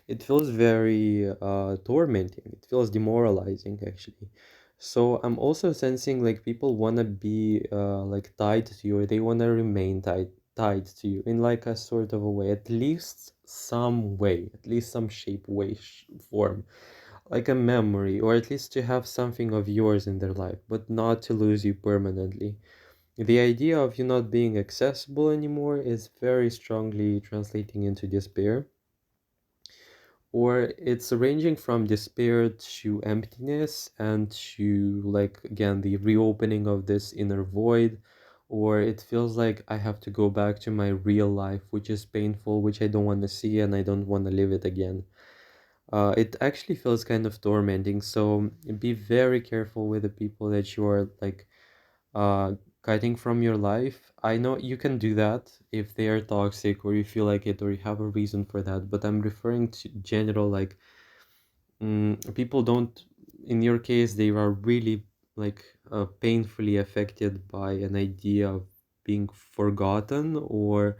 It feels very tormenting. It feels demoralizing actually. So I'm also sensing like people wanna be like tied to you, or they wanna remain tied to you in like a sort of a way, at least some way, at least some shape, way, form, like a memory, or at least to have something of yours in their life, but not to lose you permanently. The idea of you not being accessible anymore is very strongly translating into despair, or it's ranging from despair to emptiness and to like again the reopening of this inner void, or it feels like I have to go back to my real life, which is painful, which I don't want to see and I don't want to live it again. It actually feels kind of tormenting, so be very careful with the people that you are like uh cutting from your life. I know you can do that if they are toxic or you feel like it or you have a reason for that, but I'm referring to general like people don't, in your case, they are really like painfully affected by an idea of being forgotten or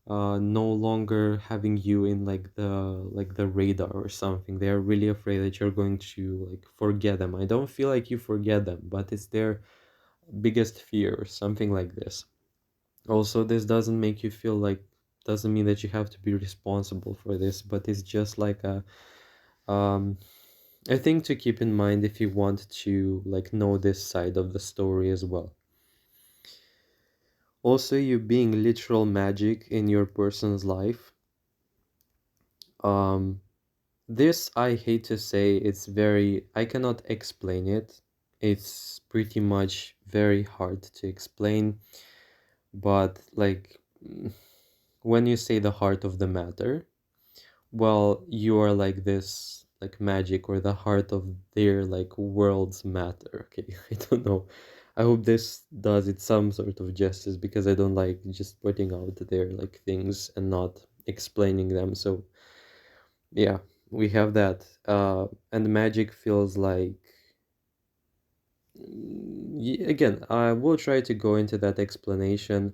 no longer having you in like the radar or something. They are really afraid that you're going to like forget them. I don't feel like you forget them, but it's their biggest fear or something like this. Also, this doesn't make you feel like, doesn't mean that you have to be responsible for this, but it's just like um a thing to keep in mind if you want to like know this side of the story as well. Also, you being literal magic in your person's life. Um, this I hate to say, it's very, I cannot explain it. It's pretty much very hard to explain, but like when you say the heart of the matter, well, you are like this, like magic or the heart of their like world's matter. Okay, I don't know. I hope this does it some sort of justice because I don't like just putting out their like things and not explaining them. So yeah, we have that. And magic feels like again, I will try to go into that explanation.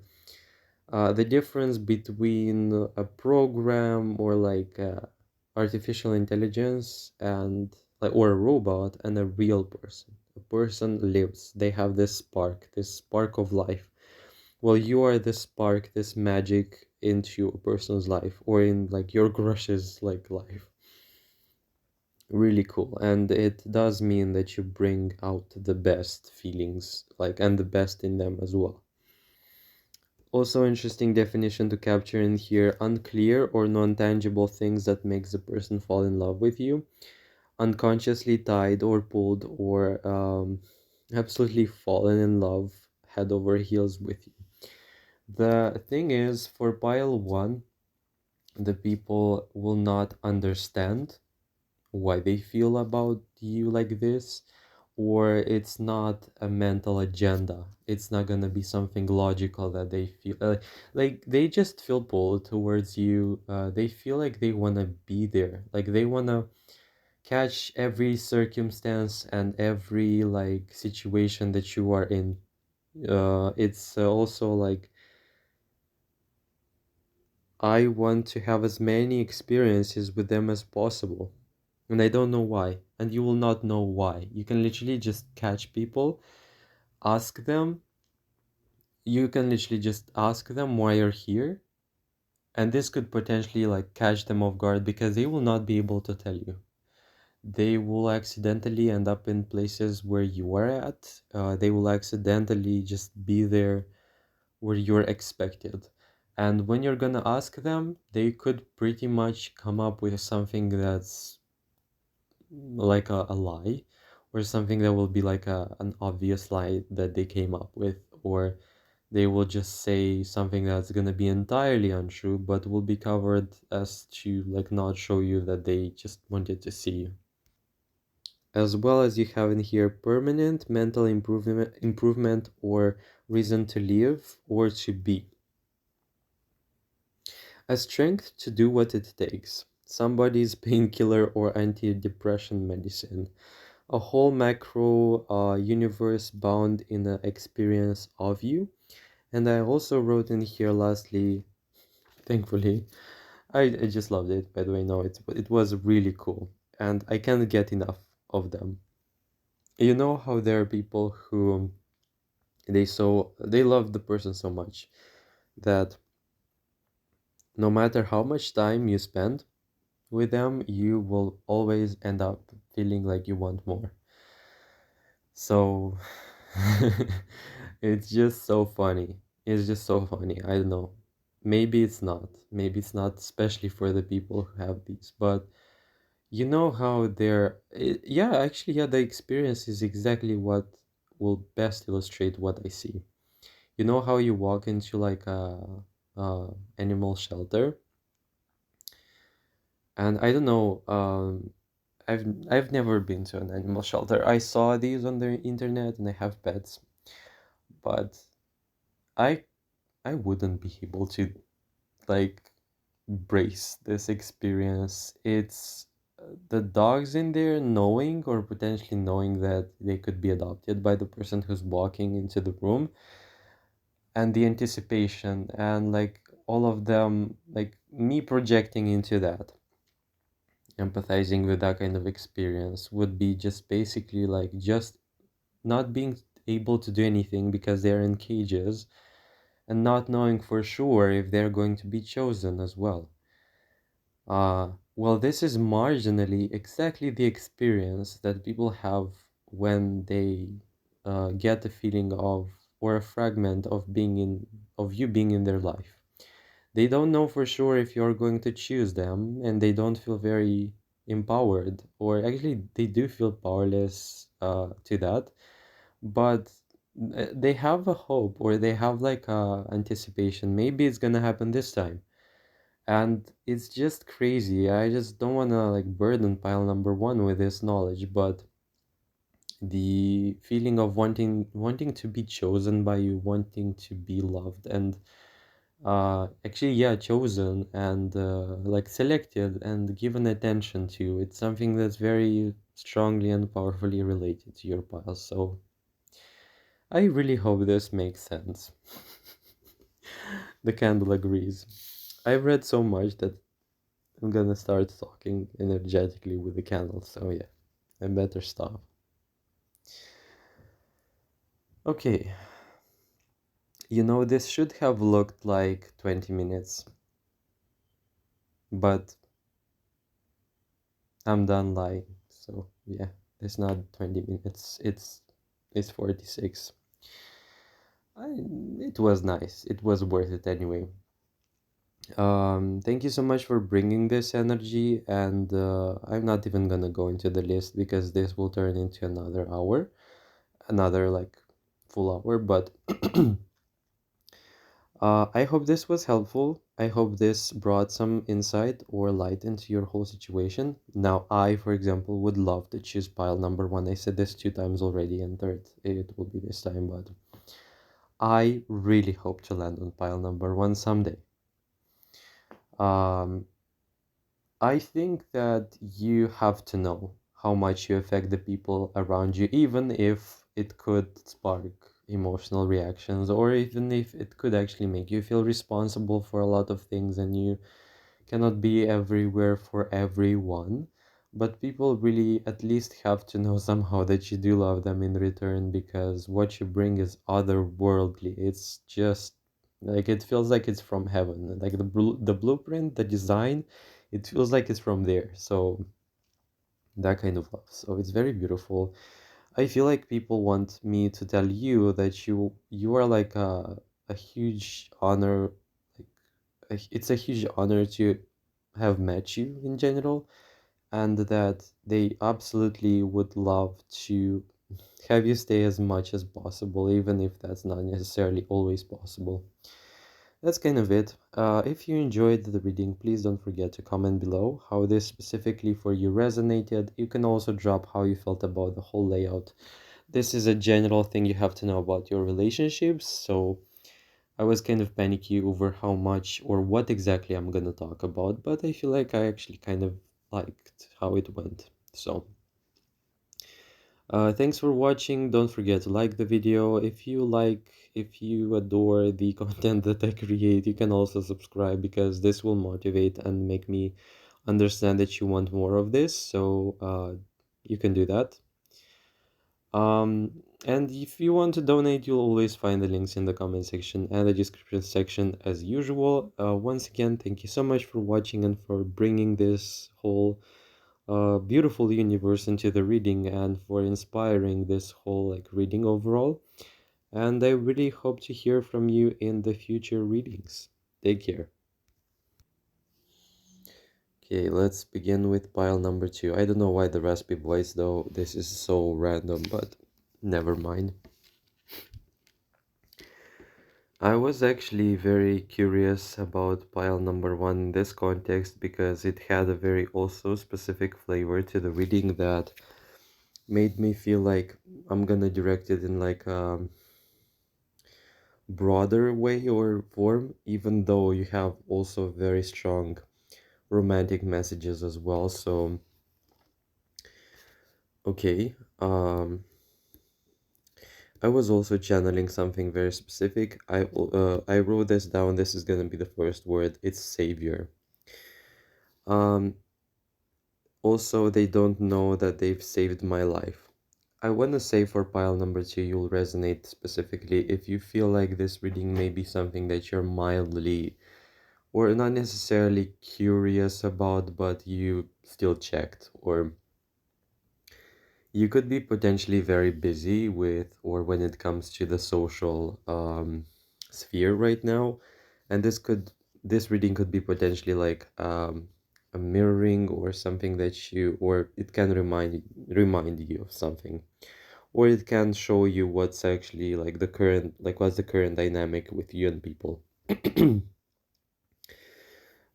The difference between a program or like artificial intelligence and like or a robot and a real person. A person lives. They have this spark of life. Well, you are this spark, this magic into a person's life or in like your crush's like life. Really cool. And it does mean that you bring out the best feelings like and the best in them as well. Also interesting definition to capture in here: unclear or non-tangible things that makes the person fall in love with you, unconsciously tied or pulled or absolutely fallen in love head over heels with you. The thing is, for pile one, the people will not understand why they feel about you like this, or it's not a mental agenda. It's not gonna be something logical that they feel like they just feel pulled towards you. They feel like they wanna be there, like they wanna catch every circumstance and every like situation that you are in. It's also like I want to have as many experiences with them as possible. And I don't know why. And you will not know why. You can literally just catch people, ask them, you can literally just ask them why you're here. And this could potentially like catch them off guard because they will not be able to tell you. They will accidentally end up in places where you are at. They will accidentally just be there where you're expected. And when you're gonna ask them, they could pretty much come up with something that's like a lie, or something that will be like an obvious lie that they came up with, or they will just say something that's gonna be entirely untrue but will be covered as to like not show you that they just wanted to see you. As well as you have in here permanent mental improvement or reason to live or to be. A strength to do what it takes. Somebody's painkiller or antidepressant medicine. A whole macro universe bound in an experience of you. And I also wrote in here lastly, thankfully, I just loved it. By the way, no, it was really cool, and I can't get enough of them. You know how there are people who they love the person so much that no matter how much time you spend with them, you will always end up feeling like you want more. So it's just so funny. It's just so funny. I don't know. Maybe it's not. Maybe it's not, especially for the people who have these. But You know how yeah, actually, yeah, the experience is exactly what will best illustrate what I see. You know how you walk into like a animal shelter, and I don't know, I've never been to an animal shelter. I saw these on the internet, and I have pets, but I I wouldn't be able to like brace this experience. It's the dogs in there knowing or potentially knowing that they could be adopted by the person who's walking into the room, and the anticipation and like all of them, like me projecting into that, empathizing with that kind of experience would be just basically like just not being able to do anything because they're in cages and not knowing for sure if they're going to be chosen as well. Well, this is marginally exactly the experience that people have when they get the feeling of or a fragment of being in of you being in their life. They don't know for sure if you're going to choose them, and they don't feel very empowered, or actually they do feel powerless to that, but they have a hope or they have like a anticipation. Maybe it's gonna happen this time, and it's just crazy. I just don't want to like burden pile number one with this knowledge, but the feeling of wanting to be chosen by you, wanting to be loved, and actually, yeah, chosen and like selected and given attention to, it's something that's very strongly and powerfully related to your pile. So I really hope this makes sense. The candle agrees. I've read so much that I'm gonna start talking energetically with the candle, so yeah, I better stop. Okay, this should have looked like 20 minutes, but I'm done lying. So yeah, it's not 20 minutes, it's 46. I, it was nice. It was worth it anyway. Thank you so much for bringing this energy, and I'm not even gonna go into the list because this will turn into another hour, another like full hour, but I hope this was helpful. I hope this brought some insight or light into your whole situation. Now, I, for example, would love to choose pile number one. I said this two times already, and third, it will be this time, but I really hope to land on pile number one someday. Um, I think that you have to know how much you affect the people around you, even if it could spark emotional reactions, or even if it could actually make you feel responsible for a lot of things and you cannot be everywhere for everyone. But people really at least have to know somehow that you do love them in return, because what you bring is otherworldly. It's just like it feels like it's from heaven. Like the blueprint, the design, it feels like it's from there. So that kind of love. So it's very beautiful. I feel like people want me to tell you that you are like a huge honor, like it's a huge honor to have met you in general, and that they absolutely would love to have you stay as much as possible, even if that's not necessarily always possible. That's kind of it. If you enjoyed the reading, please don't forget to comment below how this specifically for you resonated. You can also drop how you felt about the whole layout. This is a general thing you have to know about your relationships, so I was kind of panicky over how much or what exactly I'm gonna talk about, but I feel like I actually kind of liked how it went. So, thanks for watching. Don't forget to like the video. If you adore the content that I create, you can also subscribe because this will motivate and make me understand that you want more of this. So, you can do that. And if you want to donate, you'll always find the links in the comment section and the description section as usual. Once again, thank you so much for watching and for bringing this whole beautiful universe into the reading and for inspiring this whole like reading overall. And I really hope to hear from you in the future readings. Take care. Okay, let's begin with pile number two. I don't know why the raspy voice though. This is so random, but never mind. I was actually very curious about pile number one in this context because it had a very also specific flavor to the reading that made me feel like I'm gonna direct it in like a broader way or form, even though you have also very strong romantic messages as well. So, okay. I was also channeling something very specific. I wrote this down. This is gonna be the first word. It's savior. Um, Also, they don't know that they've saved my life. I want to say for pile number two, you'll resonate specifically if you feel like this reading may be something that you're mildly or not necessarily curious about, but you still checked, or you could be potentially very busy with or when it comes to the social sphere right now, and this reading could be potentially like a mirroring or something that you or it can remind you of something, or it can show you what's actually like the current like what's the current dynamic with you and people.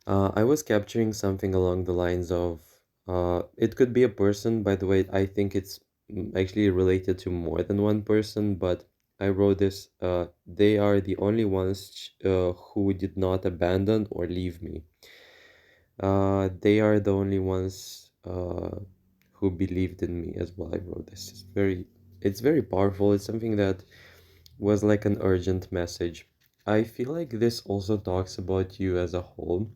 I was capturing something along the lines of it could be a person, by the way. I think it's actually related to more than one person, but I wrote this. They are the only ones who did not abandon or leave me. They are the only ones who believed in me as well. I wrote this. It's very powerful. It's something that was like an urgent message. I feel like this also talks about you as a whole,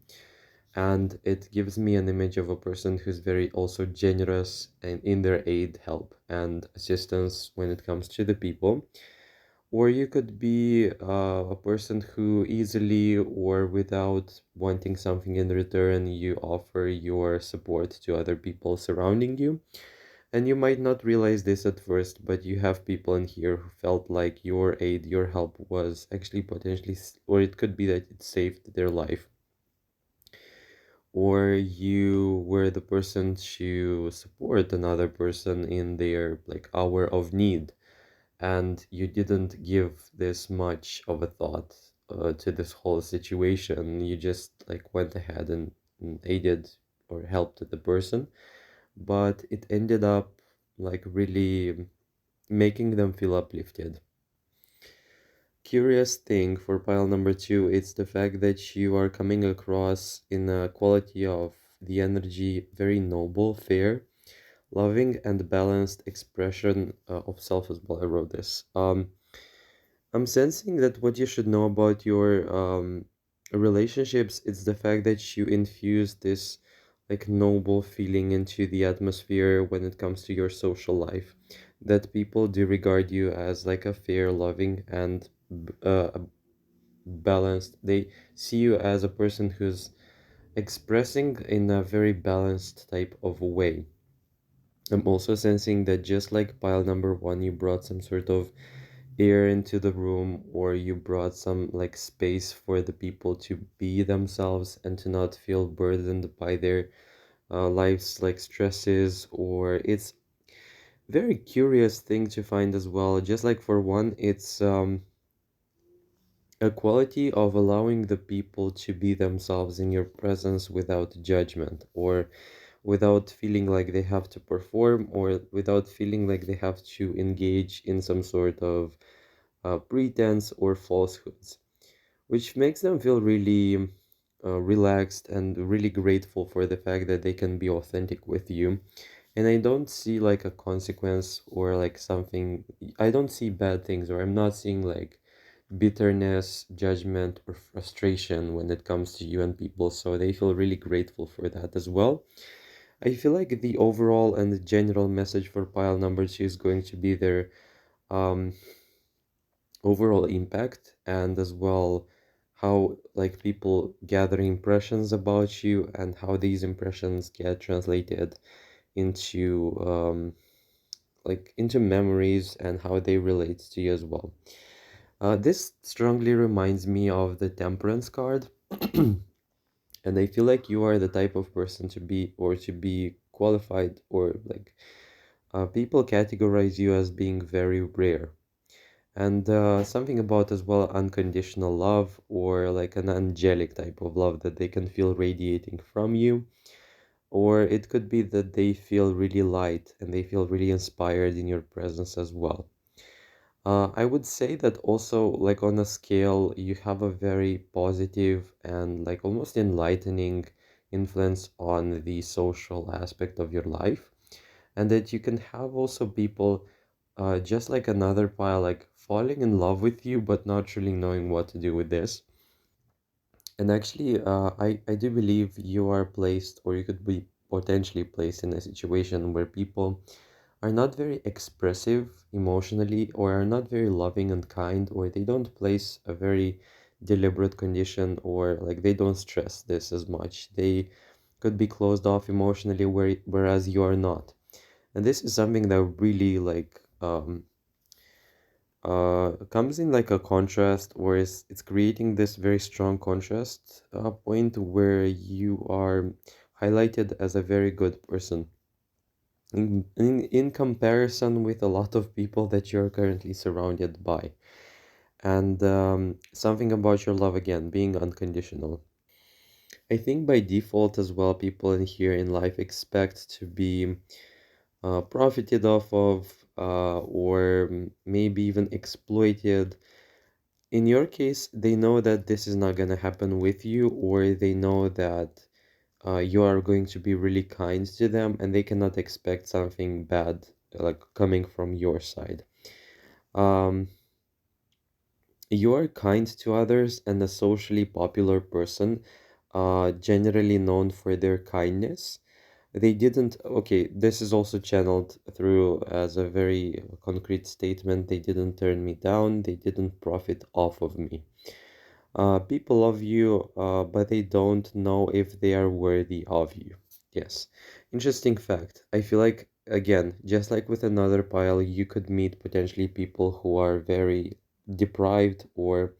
and it gives me an image of a person who's very also generous and in their aid, help, and assistance when it comes to the people. Or you could be a person who easily or without wanting something in return, you offer your support to other people surrounding you. And you might not realize this at first, but you have people in here who felt like your aid, your help was actually potentially, or it could be that it saved their life, or you were the person to support another person in their like hour of need, and you didn't give this much of a thought to this whole situation. You just like went ahead and aided or helped the person, but it ended up like really making them feel uplifted. Curious thing for pile number two, it's the fact that you are coming across in a quality of the energy very noble, fair, loving, and balanced expression of self as well. I wrote this. I'm sensing that what you should know about your relationships is the fact that you infuse this like noble feeling into the atmosphere when it comes to your social life. That people do regard you as like a fair, loving, and a balanced. They see you as a person who's expressing in a very balanced type of way. I'm also sensing that just like pile number one, you brought some sort of air into the room, or you brought some like space for the people to be themselves and to not feel burdened by their life's like stresses. Or it's very curious thing to find as well. Just like for one, it's a quality of allowing the people to be themselves in your presence without judgment, or without feeling like they have to perform, or without feeling like they have to engage in some sort of pretense or falsehoods, which makes them feel really relaxed and really grateful for the fact that they can be authentic with you. And I don't see like a consequence or like something, I don't see bad things, or I'm not seeing like bitterness, judgment, or frustration when it comes to you and people. So they feel really grateful for that as well. I feel like the overall and the general message for pile number two is going to be their um, overall impact, and as well how like people gather impressions about you and how these impressions get translated into like into memories and how they relate to you as well. This strongly reminds me of the temperance card. And I feel like you are the type of person to be, or to be qualified, or like people categorize you as being very rare. And something about as well unconditional love, or like an angelic type of love that they can feel radiating from you. Or it could be that they feel really light and they feel really inspired in your presence as well. I would say that also, like on a scale, you have a very positive and like almost enlightening influence on the social aspect of your life, and that you can have also people, just like another pile, like falling in love with you, but not really knowing what to do with this. And actually, I do believe you are placed, or you could be potentially placed in a situation where people are not very expressive emotionally, or are not very loving and kind, or they don't place a very deliberate condition, or like they don't stress this as much. They could be closed off emotionally, whereas you are not. And this is something that really like comes in like a contrast, or is it's creating this very strong contrast point where you are highlighted as a very good person in comparison with a lot of people that you're currently surrounded by. And something about your love again being unconditional. I think by default as well, people in here in life expect to be profited off of, or maybe even exploited. In your case, they know that this is not going to happen with you, or they know that you are going to be really kind to them, and they cannot expect something bad like coming from your side. Um, you are kind to others and a socially popular person, generally known for their kindness. They didn't, okay, this is also channeled through as a very concrete statement. They didn't turn me down, they didn't profit off of me. People love you, but they don't know if they are worthy of you. Yes. Interesting fact. I feel like, again, just like with another pile, you could meet potentially people who are very deprived, or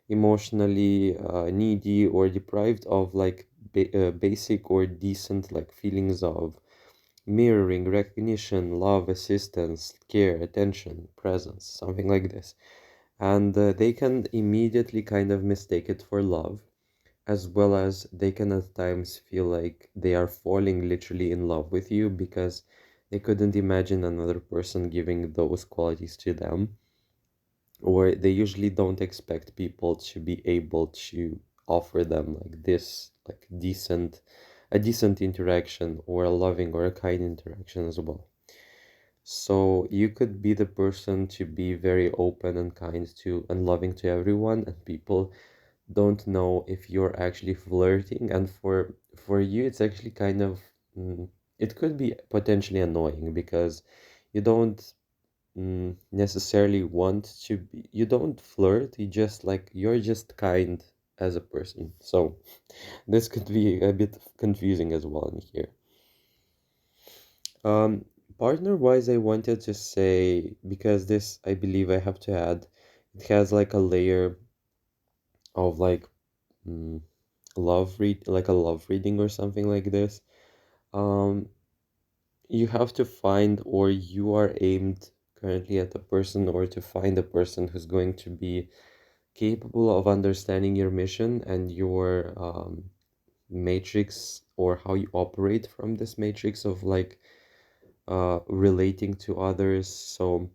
emotionally needy, or deprived of like basic or decent like feelings of mirroring, recognition, love, assistance, care, attention, presence, something like this. And they can immediately kind of mistake it for love, as well as they can at times feel like they are falling literally in love with you, because they couldn't imagine another person giving those qualities to them, or they usually don't expect people to be able to offer them like this, like a decent interaction, or a loving or a kind interaction as well. So you could be the person to be very open and kind to and loving to everyone, and people don't know if you're actually flirting. And for you, it's actually kind of it could be potentially annoying, because you don't necessarily want to be, you don't flirt, you just like you're just kind as a person. So this could be a bit confusing as well in here. um Partner wise, I wanted to say, because this I believe I have to add, it has like a layer of like mm, love read, like a love reading or something like this. um you have to find, or you are aimed currently at a person, or to find a person who's going to be capable of understanding your mission and your matrix, or how you operate from this matrix of like relating to others. So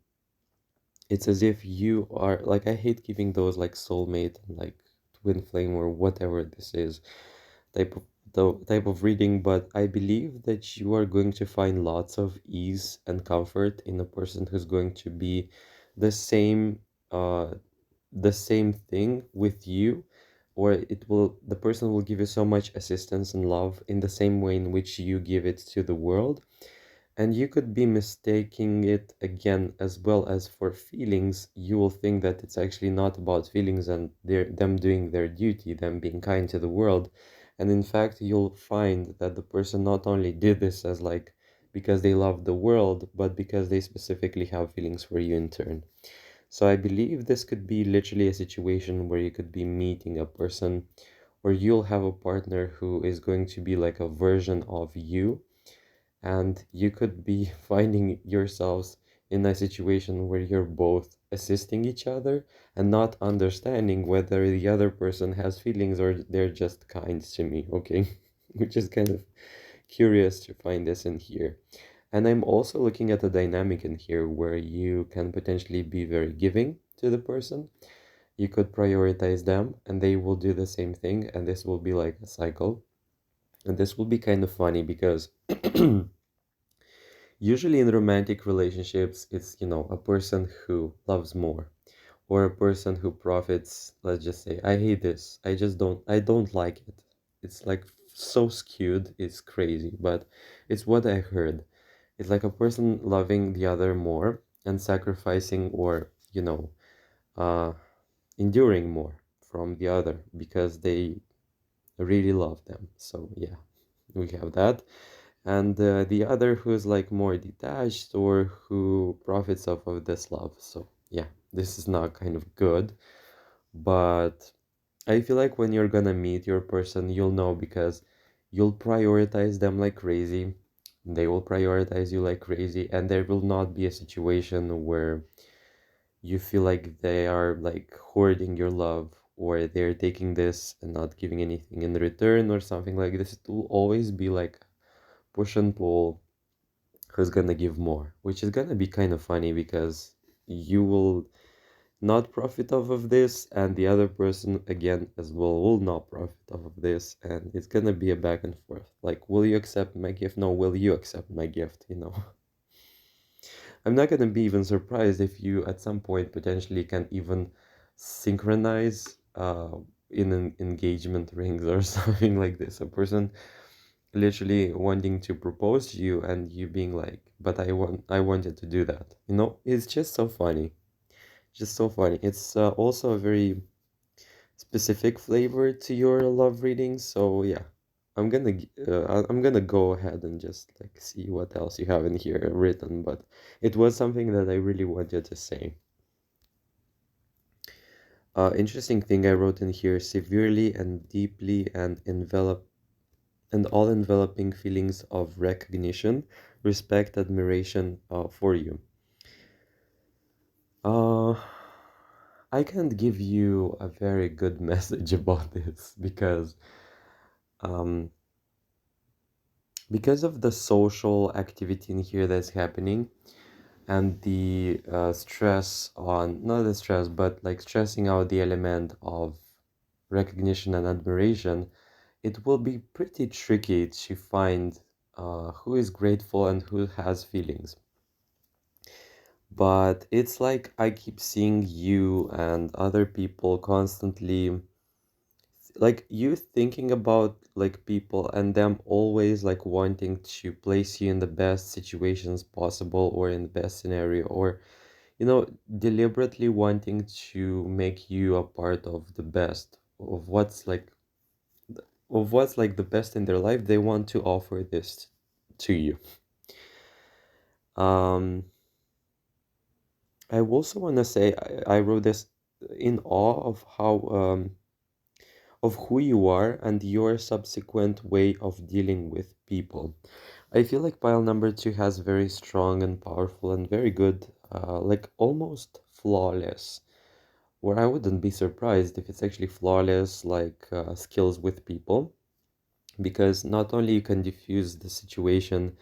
it's as if you are like, I hate giving those like soulmate and like twin flame or whatever this is type of type of reading, but I believe that you are going to find lots of ease and comfort in a person who's going to be the same uh the same thing with you, or the person will give you so much assistance and love in the same way in which you give it to the world. And you could be mistaking it again as well as for feelings. You will think that it's actually not about feelings, and them doing their duty, them being kind to the world. And in fact, you'll find that the person not only did this as like because they love the world, but because they specifically have feelings for you in turn. So I believe this could be literally a situation where you could be meeting a person, or you'll have a partner who is going to be like a version of you, and you could be finding yourselves in a situation where you're both assisting each other and not understanding whether the other person has feelings or they're just kind to me, okay? Which is kind of curious to find this in here. And I'm also looking at a dynamic in here where you can potentially be very giving to the person. You could prioritize them and they will do the same thing, and this will be like a cycle. And this will be kind of funny because usually in romantic relationships, it's, a person who loves more or a person who profits. Let's just say, I hate this. I don't like it. It's like so skewed, it's crazy, but it's what I heard. It's like a person loving the other more and sacrificing or, uh, enduring more from the other because they really love them. So, yeah, we have that. And the other who's like more detached or who profits off of this love. So, yeah, this is not kind of good, but I feel like when you're gonna meet your person, you'll know because you'll prioritize them like crazy. They will prioritize you like crazy, and there will not be a situation where you feel like they are like hoarding your love or they're taking this and not giving anything in return or something like this. It will always be like push and pull, who's gonna give more, which is gonna be kind of funny because you will not profit off of this, and the other person again as well will not profit off of this, and it's gonna be a back and forth. Like, will you accept my gift? No, will you accept my gift? I'm not gonna be even surprised if you at some point potentially can even synchronize in an engagement rings or something like this. A person literally wanting to propose to you and you being like, but I wanted to do that. It's just so funny. Just so funny. It's also a very specific flavor to your love reading. So yeah, I'm gonna go ahead and just like see what else you have in here written. But it was something that I really wanted to say. Interesting thing I wrote in here: severely and deeply and all enveloping feelings of recognition, respect, admiration for you. Uh, I can't give you a very good message about this um, because of the social activity in here that's happening and the stress on, not the stress, but like stressing out the element of recognition and admiration, it will be pretty tricky to find who is grateful and who has feelings. But it's like I keep seeing you and other people constantly, like you thinking about like people and them always like wanting to place you in the best situations possible or in the best scenario, or deliberately wanting to make you a part of the best of what's like the best in their life. They want to offer this to you. um I also want to say I wrote this in awe of how of who you are and your subsequent way of dealing with people. I feel like pile number two has very strong and powerful and very good, like almost flawless, where I wouldn't be surprised if it's actually flawless, like skills with people, because not only you can diffuse the situation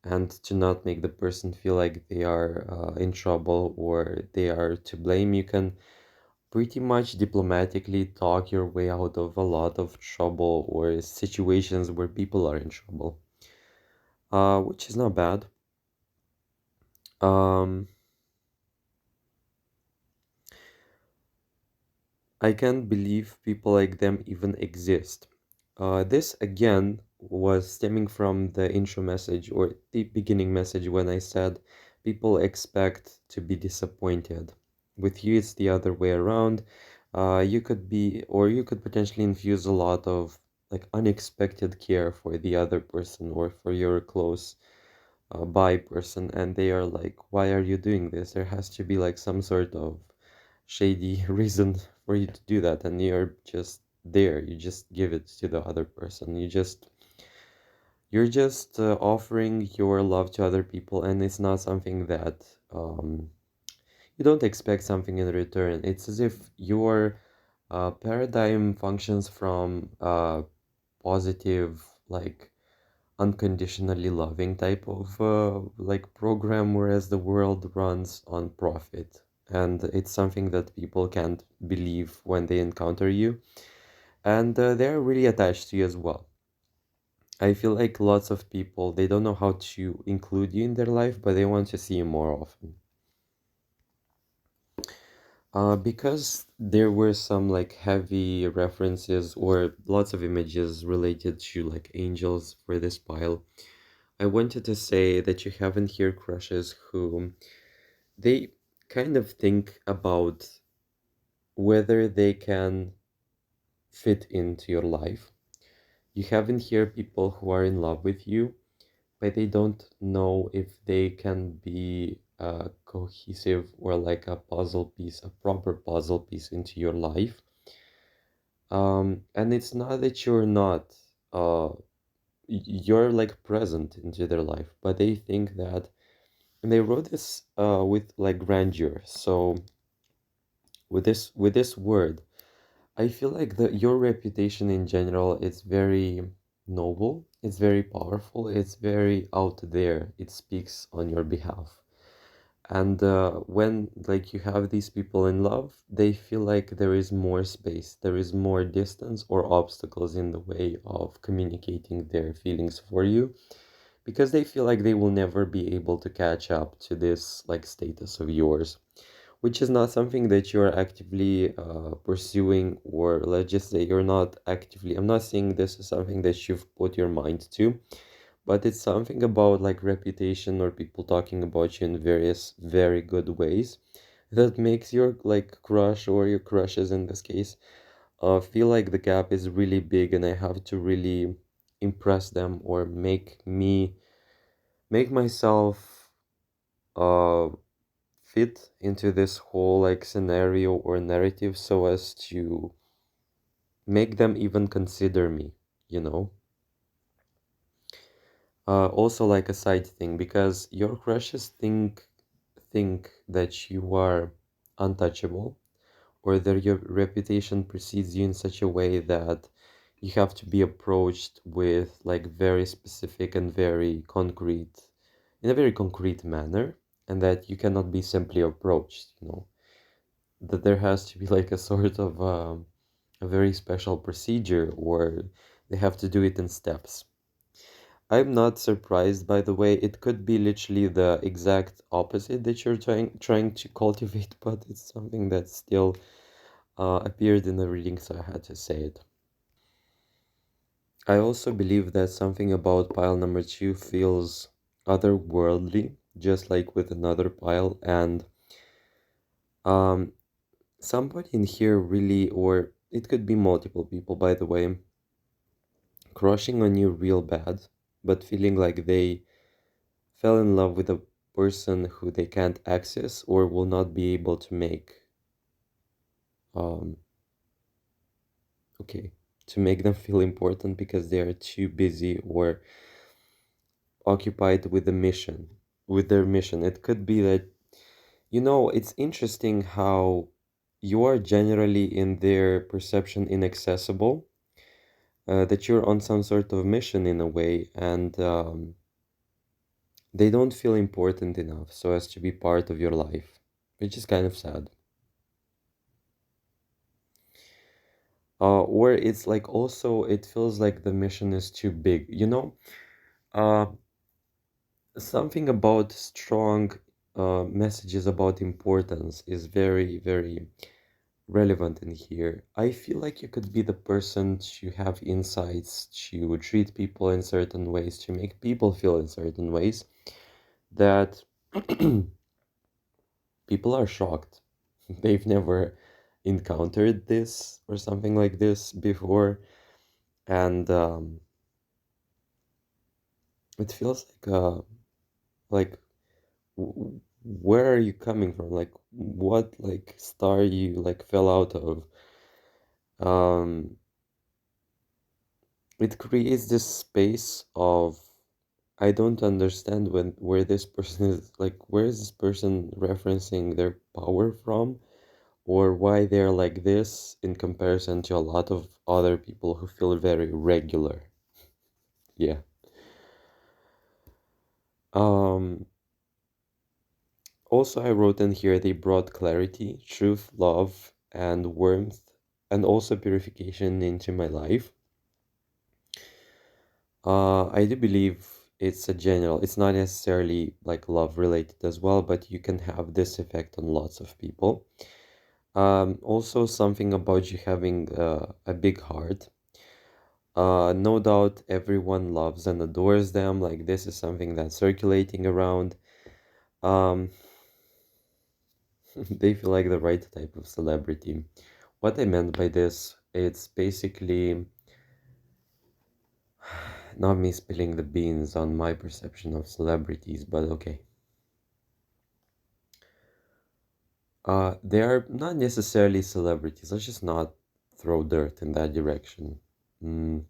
and to not make the person feel like they are in trouble or they are to blame, you can pretty much diplomatically talk your way out of a lot of trouble or situations where people are in trouble, which is not bad. Um, I can't believe people like them even exist. This again was stemming from the intro message or the beginning message when I said people expect to be disappointed. With you, it's the other way around. You could be, or you could potentially infuse a lot of like unexpected care for the other person or for your close by person, and they are like, why are you doing this? There has to be like some sort of shady reason for you to do that, and you're just there. You just give it to the other person. You're just offering your love to other people, and it's not something that you don't expect something in return. It's as if your paradigm functions from positive, like unconditionally loving type of like program, whereas the world runs on profit. And it's something that people can't believe when they encounter you, and they're really attached to you as well. I feel like lots of people, they don't know how to include you in their life, but they want to see you more often. Because there were some like heavy references or lots of images related to like angels for this pile, I wanted to say that you have in here crushes who they kind of think about whether they can fit into your life. You have in here people who are in love with you, but they don't know if they can be cohesive or like a puzzle piece, a proper puzzle piece into your life. And it's not that you're not, you're like present into their life, but they think that, and they wrote this with like grandeur. So with this word, I feel like your reputation in general is very noble, it's very powerful, it's very out there. It speaks on your behalf. And when like you have these people in love, they feel like there is more space, there is more distance or obstacles in the way of communicating their feelings for you, because they feel like they will never be able to catch up to this like status of yours, which is not something that you're actively pursuing, or let's just say you're not actively, I'm not saying this is something that you've put your mind to, but it's something about like reputation or people talking about you in various very good ways that makes your like crush or your crushes in this case feel like the gap is really big, and I have to really impress them or make myself uh fit into this whole like scenario or narrative so as to make them even consider me, you know. Also like a side thing, because your crushes think that you are untouchable, or that your reputation precedes you in such a way that you have to be approached with like very specific and very concrete, in a very concrete manner, and that you cannot be simply approached, you know, that there has to be like a sort of a very special procedure, or they have to do it in steps. I'm not surprised, by the way. It could be literally the exact opposite that you're trying to cultivate, but it's something that still appeared in the reading, so I had to say it. I also believe that something about pile number two feels otherworldly, just like with another pile, and um, somebody in here really, or it could be multiple people, by the way, crushing on you real bad, but feeling like they fell in love with a person who they can't access or will not be able to make, um, okay, to make them feel important because they are too busy or occupied with the mission, with their mission. It could be that, you know, it's interesting how you are generally in their perception inaccessible, that you're on some sort of mission in a way, and they don't feel important enough so as to be part of your life, which is kind of sad. Or it's like also it feels like the mission is too big, you know? Uh, Something about strong messages about importance is very, very relevant in here. I feel like you could be the person to have insights, to treat people in certain ways, to make people feel in certain ways that people are shocked. They've never encountered this or something like this before, and it feels like where are you coming from? Like what like star you like fell out of? Um, it creates this space of I don't understand when where this person is like where is this person referencing their power from or why they're like this in comparison to a lot of other people who feel very regular. Yeah. Um Also I wrote in here they brought clarity, truth, love, and warmth and also purification into my life. I do believe it's a general, it's not necessarily like love related as well, but you can have this effect on lots of people. Also, something about you having a big heart. No doubt everyone loves and adores them. Like, this is something that's circulating around. Um, they feel like the right type of celebrity. What I meant by this, it's basically not me spilling the beans on my perception of celebrities, but okay. They are not necessarily celebrities. Let's just not throw dirt in that direction. Mm.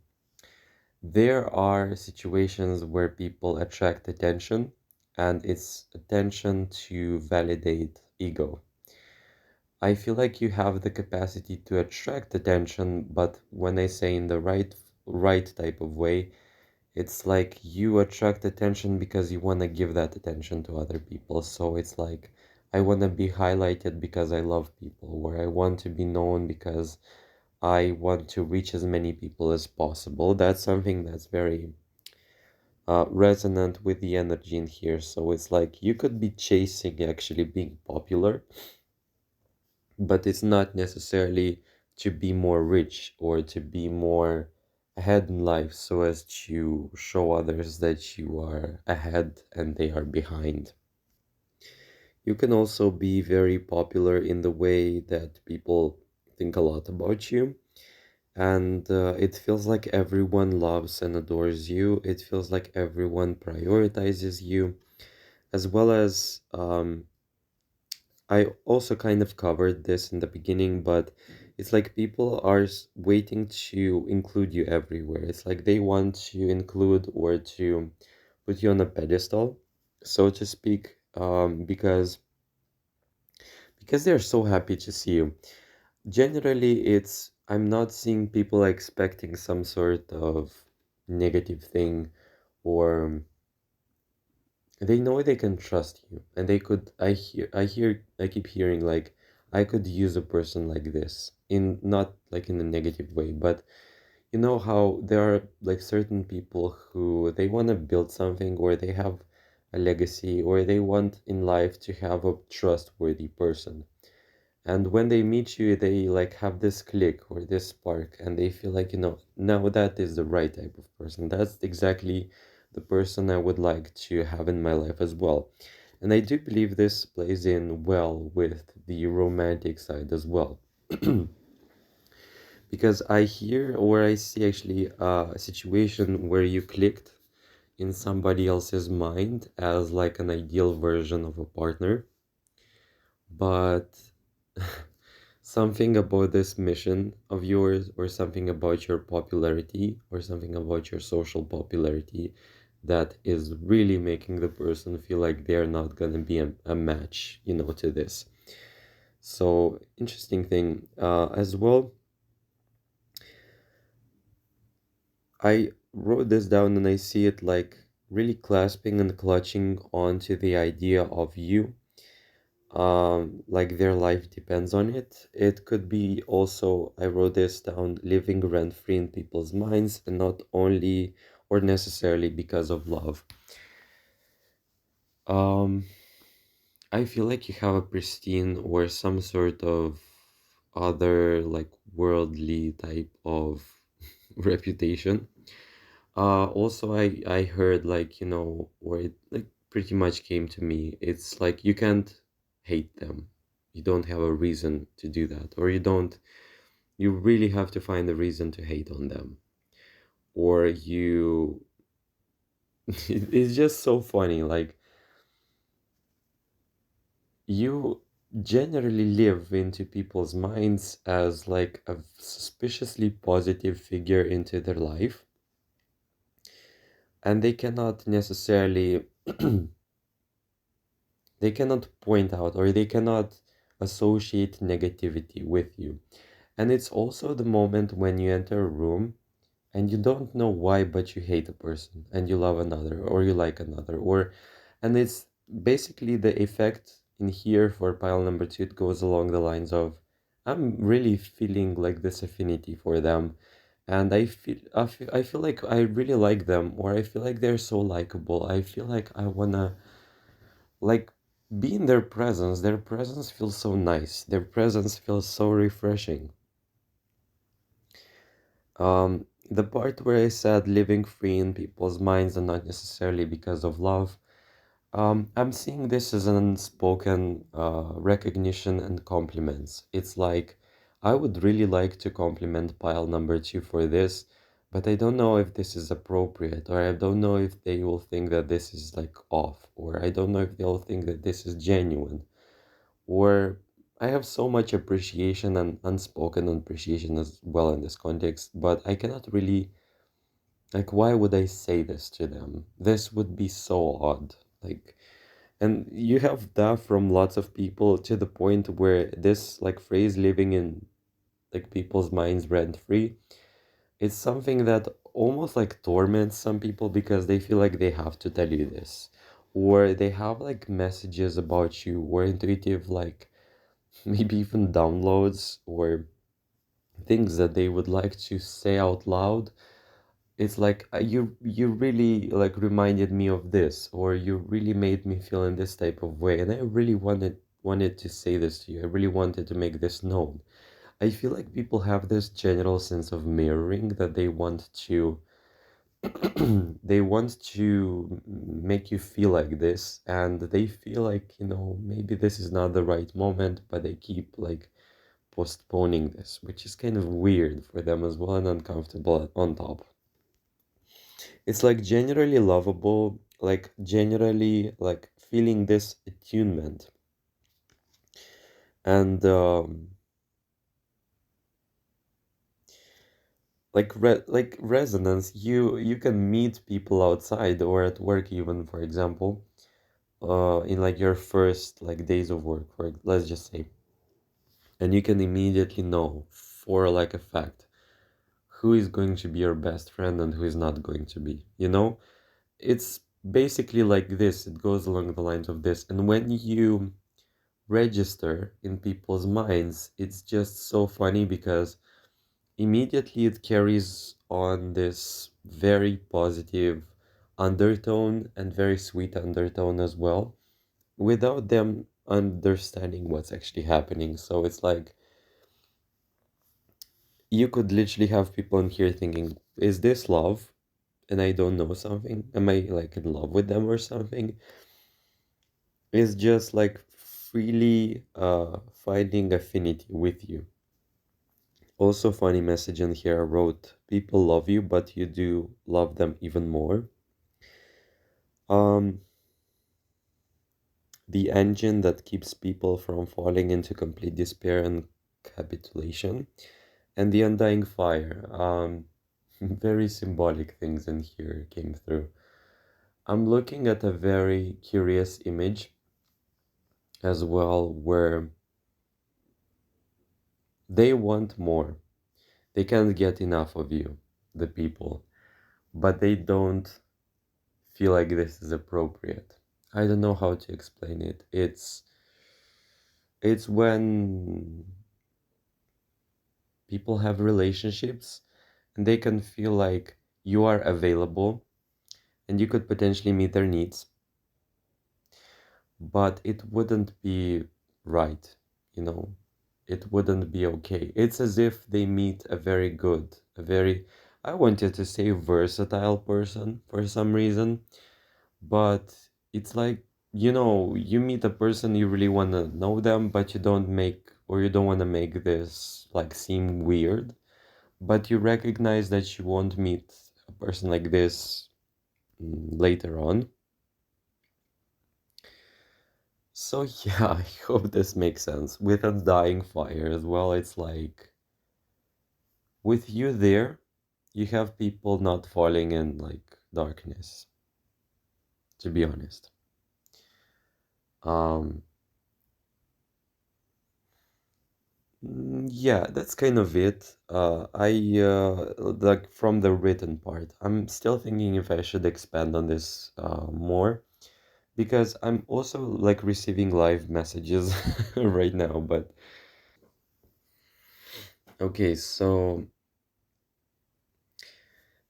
There are situations where people attract attention, and it's attention to validate ego. I feel like you have the capacity to attract attention, but when I say in the right type of way, it's like you attract attention because you want to give that attention to other people. So it's like I want to be highlighted because I love people, or I want to be known because I want to reach as many people as possible. That's something that's very resonant with the energy in here. So it's like you could be chasing actually being popular, but it's not necessarily to be more rich or to be more ahead in life so as to show others that you are ahead and they are behind. You can also be very popular in the way that people think a lot about you. And it feels like everyone loves and adores you. It feels like everyone prioritizes you, as well as I also kind of covered this in the beginning, but it's like people are waiting to include you everywhere. It's like they want to include or to put you on a pedestal, so to speak, because they're so happy to see you. Generally, it's I'm not seeing people expecting some sort of negative thing or they know they can trust you and they could I keep hearing like I could use a person like this in not like in a negative way, but you know how there are like certain people who they want to build something or they have a legacy or they want in life to have a trustworthy person, and when they meet you they like have this click or this spark and they feel like now that is the right type of person. That's exactly the person I would like to have in my life as well. And I do believe this plays in well with the romantic side as well. Because I hear or I see actually a situation where you clicked in somebody else's mind as like an ideal version of a partner, but something about this mission of yours or something about your popularity or something about your social popularity that is really making the person feel like they're not going to be a match, to this. So interesting thing as well. I wrote this down and I see it like really clasping and clutching onto the idea of you, like their life depends on it. It could be also, I wrote this down, living rent free in people's minds and not only or necessarily because of love. Um, I feel like you have a pristine or some sort of other like worldly type of reputation. Also I heard like, where it like pretty much came to me. It's like you can't hate them. You don't have a reason to do that, or you really have to find a reason to hate on them. Or you it's just so funny. Like you generally live into people's minds as like a suspiciously positive figure into their life. and they cannot necessarily they cannot point out, or they cannot associate negativity with you. And it's also the moment when you enter a room and you don't know why, but you hate a person and you love another, or you like another, or and it's basically the effect in here for pile number two. It goes along the lines of, I'm really feeling like this affinity for them, and I feel like I really like them, or I feel like they're so likable. I feel like I wanna like be in their presence. Their presence feels so nice. Their presence feels so refreshing. The part where I said living free in people's minds and not necessarily because of love, I'm seeing this as an unspoken recognition and compliments. It's like I would really like to compliment pile number two for this, but I don't know if this is appropriate, or I don't know if they will think that this is like off, or I don't know if they'll think that this is genuine, or I have so much appreciation and unspoken appreciation as well in this context, but I cannot really, like, why would I say this to them? This would be so odd. Like, and you have that from lots of people to the point where this, like, phrase living in, like, people's minds rent free, it's something that almost like torments some people because they feel like they have to tell you this. Or they have, like, messages about you, or intuitive, like, maybe even downloads or things that they would like to say out loud. It's like you really like reminded me of this, or you really made me feel in this type of way, and I really wanted to say this to you. I really wanted to make this known. I feel like people have this general sense of mirroring that they want to they want to make you feel like this, and they feel like, maybe this is not the right moment, but they keep like postponing this, which is kind of weird for them as well and uncomfortable on top. It's like generally lovable, like generally like feeling this attunement and like resonance. You can meet people outside or at work even, for example, in like your first like days of work, for let's just say, and you can immediately know for like a fact who is going to be your best friend and who is not going to be, it's basically like this. It goes along the lines of this. And when you register in people's minds, it's just so funny because immediately it carries on this very positive undertone and very sweet undertone as well, without them understanding what's actually happening. So it's like you could literally have people in here thinking, is this love? And I don't know something. Am I like in love with them or something? It's just like freely finding affinity with you. Also, funny message in here I wrote, people love you, but you do love them even more. Um, the engine that keeps people from falling into complete despair and capitulation, and the undying fire. Very symbolic things in here came through. I'm looking at a very curious image as well, where they want more. They can't get enough of you, the people, but they don't feel like this is appropriate. I don't know how to explain it. It's when people have relationships and they can feel like you are available and you could potentially meet their needs, but it wouldn't be right, you know. It wouldn't be okay. It's as if they meet a very good, a very, I wanted to say versatile person for some reason, but it's like, you meet a person, you really want to know them, but you don't make, or you don't want to make this like seem weird, but you recognize that you won't meet a person like this later on. So yeah, I hope this makes sense. With a dying fire as well, it's like with you there, you have people not falling in like darkness, to be honest. Um, yeah, that's kind of it. Like from the written part, I'm still thinking if I should expand on this more because I'm also like receiving live messages right now. But okay, so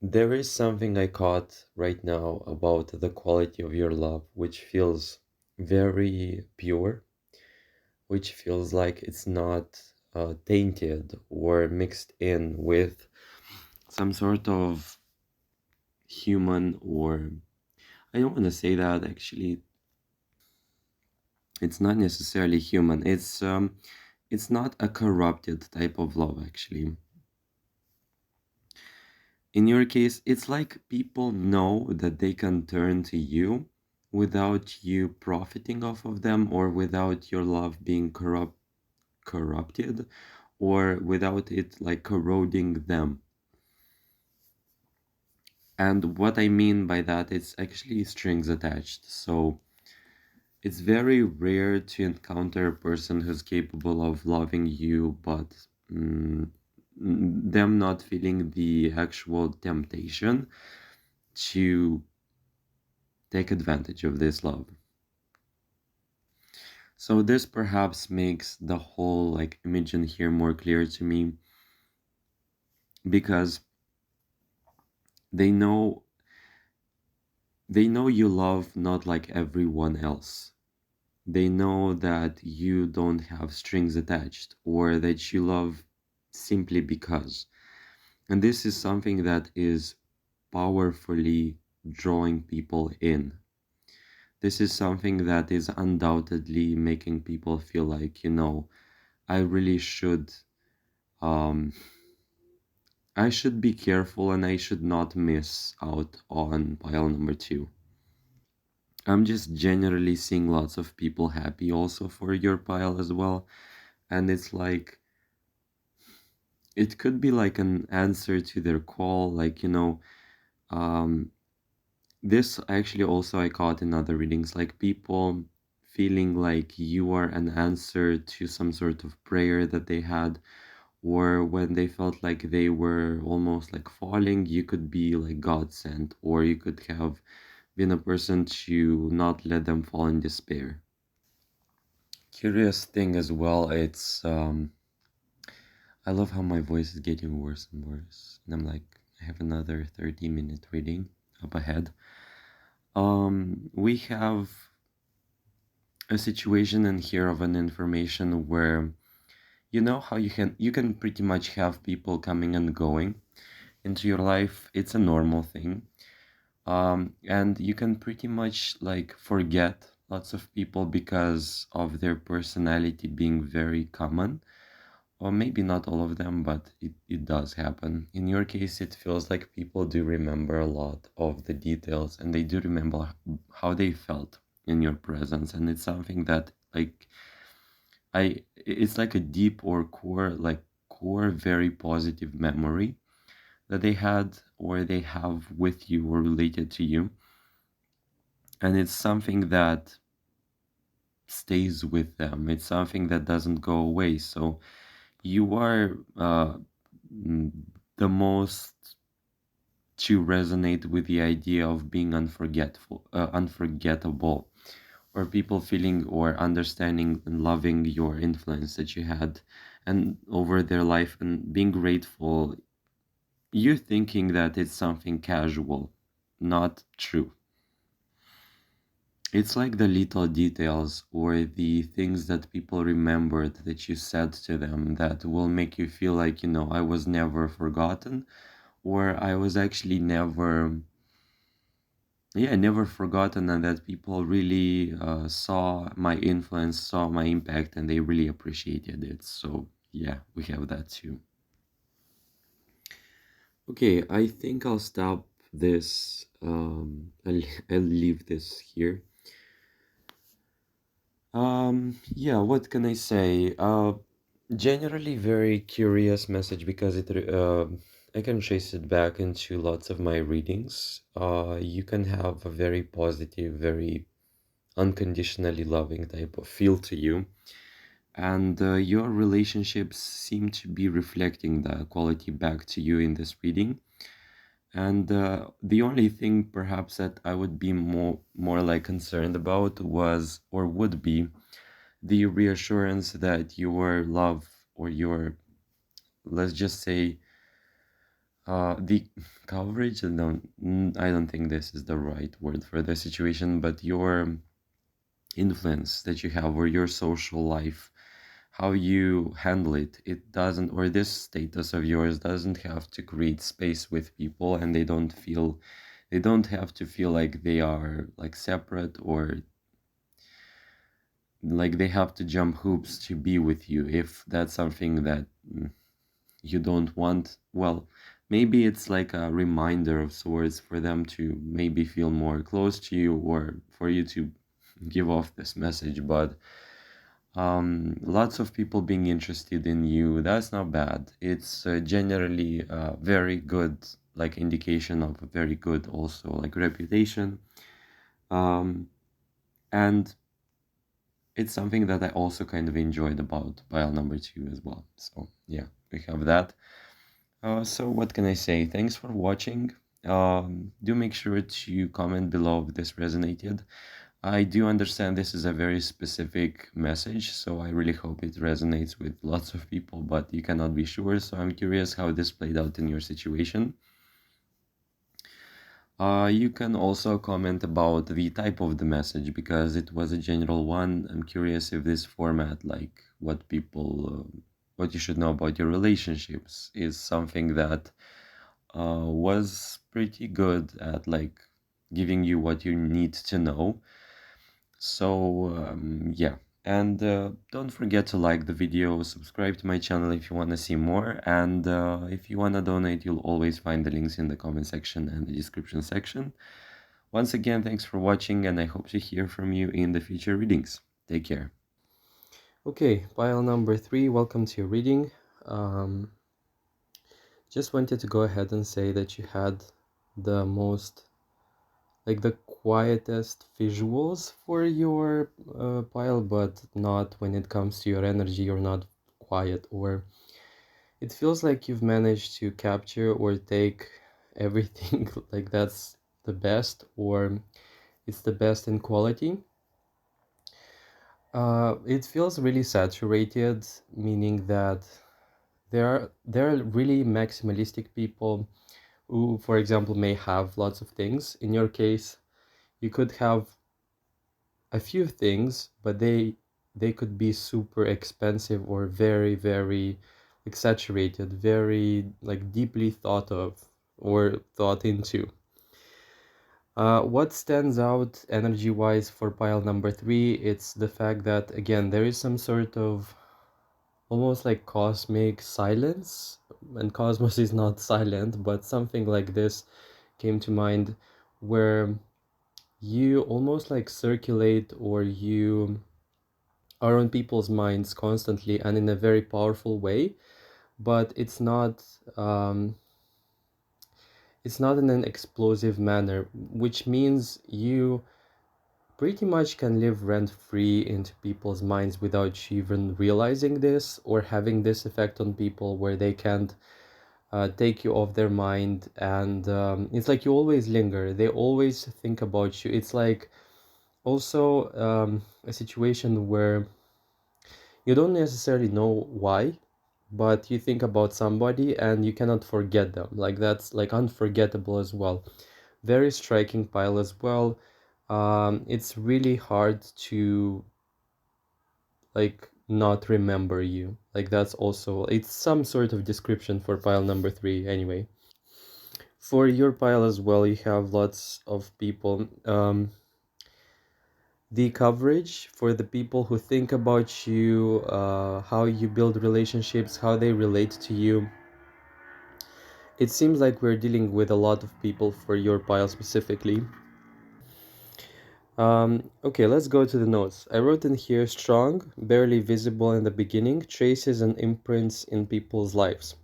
there is something I caught right now about the quality of your love, which feels very pure, which feels like it's not tainted or mixed in with some sort of human, or I don't want to say that actually. It's not necessarily human. It's not a corrupted type of love actually. In your case, it's like people know that they can turn to you without you profiting off of them, or without your love being corrupted, or without it like corroding them. And what I mean by that, it's actually strings attached. So it's very rare to encounter a person who's capable of loving you, but them not feeling the actual temptation to take advantage of this love. So this perhaps makes the whole like image in here more clear to me, because they know they know you love not like everyone else. They know that you don't have strings attached, or that you love simply because. And this is something that is powerfully drawing people in. This is something that is undoubtedly making people feel like, I really um, I should be careful and I should not miss out on pile number two. I'm just generally seeing lots of people happy also for your pile as well. And it's like, it could be like an answer to their call, like, um, this actually also I caught in other readings, like people feeling like you are an answer to some sort of prayer that they had, or when they felt like they were almost like falling, you could be like God sent, or you could have been a person to not let them fall in despair. Curious thing as well, it's I love how my voice is getting worse and worse, and I'm like, I have another 30-minute reading up ahead. We have a situation in here of an information where you know how you can pretty much have people coming and going into your life. It's a normal thing. And you can pretty much like forget lots of people because of their personality being very common, or maybe not all of them, but it does happen. In your case, it feels like people do remember a lot of the details, and they do remember how they felt in your presence. And it's something that like it's like a deep or core very positive memory that they had or they have with you or related to you. And it's something that stays with them. It's something that doesn't go away. So you are mm, the most to resonate with the idea of being unforgettable, or people feeling or understanding and loving your influence that you had and over their life, and being grateful. You thinking that it's something casual, not true. It's like the little details or the things that people remembered that you said to them that will make you feel like, I was never forgotten, or I was actually never forgotten, and that people really saw my influence, saw my impact, and they really appreciated it. So, yeah, we have that too. Okay, I think I'll stop this. I'll leave this here. Yeah, what can I say? Generally very curious message because it I can trace it back into lots of my readings. You can have a very positive, very unconditionally loving type of feel to you, and your relationships seem to be reflecting that quality back to you in this reading. And the only thing perhaps that I would be more like concerned about was or would be the reassurance that your love or your, let's just say, the coverage, I don't think this is the right word for the situation, but your influence that you have or your social life, how you handle it, it doesn't, or this status of yours doesn't have to create space with people, and they don't have to feel like they are like separate, or like they have to jump hoops to be with you. If that's something that you don't want, well, maybe it's like a reminder of sorts for them to maybe feel more close to you, or for you to give off this message. But lots of people being interested in you, that's not bad. It's generally a very good like indication of a very good also like reputation. um, and it's something that I also kind of enjoyed about pile number two as well. So yeah, we have that. So what can I say? Thanks for watching. Do make sure to comment below if this resonated. I do understand this is a very specific message, so I really hope it resonates with lots of people, but you cannot be sure, so I'm curious how this played out in your situation. You can also comment about the type of the message, because it was a general one. I'm curious if this format, like what you should know about your relationships, is something that was pretty good at like giving you what you need to know. So yeah, and don't forget to like the video, subscribe to my channel if you want to see more, and if you want to donate, you'll always find the links in the comment section and the description section. Once again, thanks for watching, and I hope to hear from you in the future readings. Take care. Okay, pile number three, welcome to your reading. Um, just wanted to go ahead and say that you had the most, like the quietest visuals for your pile, but not when it comes to your energy. You're not quiet, or it feels like you've managed to capture or take everything like that's the best, or it's the best in quality. It feels really saturated, meaning that there are really maximalistic people who, for example, may have lots of things. In your case, you could have a few things, but they could be super expensive or very, very exaggerated, very like deeply thought of or thought into. What stands out energy-wise for pile number three, it's the fact that again there is some sort of almost like cosmic silence, and cosmos is not silent, but something like this came to mind, where you almost like circulate, or you are on people's minds constantly and in a very powerful way, but it's not in an explosive manner, which means you pretty much can live rent free into people's minds without you even realizing this, or having this effect on people where they can't take you off their mind. And it's like you always linger, they always think about you. It's like also a situation where you don't necessarily know why, but you think about somebody and you cannot forget them. Like that's like unforgettable as well. Very striking pile as well. It's really hard to like not remember you. Like that's also, it's some sort of description for pile number three anyway. For your pile as well, you have lots of people. The coverage for the people who think about you, how you build relationships, how they relate to you. It seems like we're dealing with a lot of people for your pile specifically. Okay, let's go to the notes. I wrote in here: strong, barely visible in the beginning, traces and imprints in people's lives.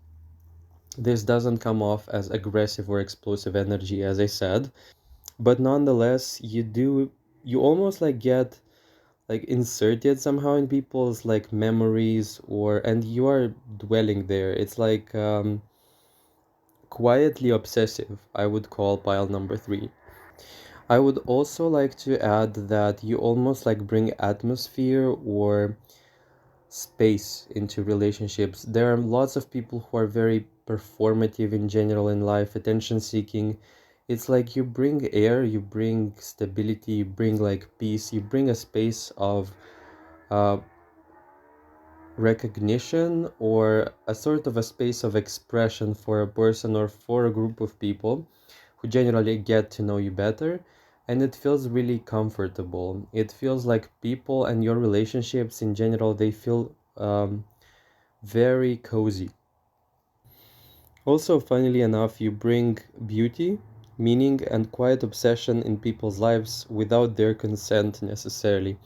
This doesn't come off as aggressive or explosive energy, as I said, but nonetheless, you almost like get like inserted somehow in people's like memories, or and you are dwelling there. It's like quietly obsessive, I would call pile number three. I would also like to add that you almost like bring atmosphere or space into relationships. There are lots of people who are very performative in general in life, attention seeking. It's like you bring air, you bring stability, you bring like peace, you bring a space of uh, recognition, or a sort of a space of expression for a person or for a group of people who generally get to know you better. And it feels really comfortable. It feels like people and your relationships in general, they feel very cozy. Also, funnily enough, you bring beauty, meaning, and quiet obsession in people's lives without their consent necessarily.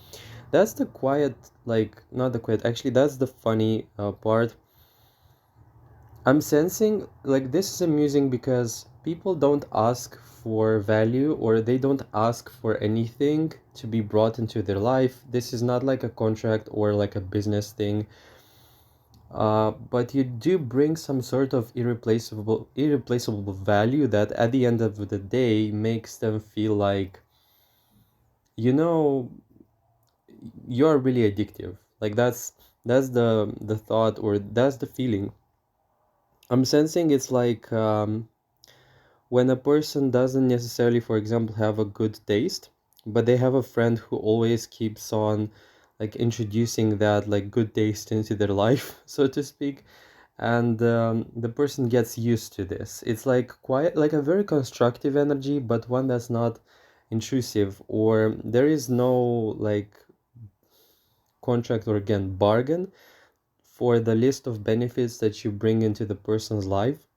That's the quiet, like, not the quiet, actually, that's the funny part. I'm sensing like this is amusing because people don't ask for value, or they don't ask for anything to be brought into their life. This is not like a contract or like a business thing. But you do bring some sort of irreplaceable value that at the end of the day makes them feel like, you know, you're really addictive. Like that's the thought, or that's the feeling. I'm sensing it's like when a person doesn't necessarily, for example, have a good taste, but they have a friend who always keeps on like introducing that like good taste into their life, so to speak, and the person gets used to this. It's like quite like a very constructive energy, but one that's not intrusive, or there is no like contract, or again bargain for the list of benefits that you bring into the person's life.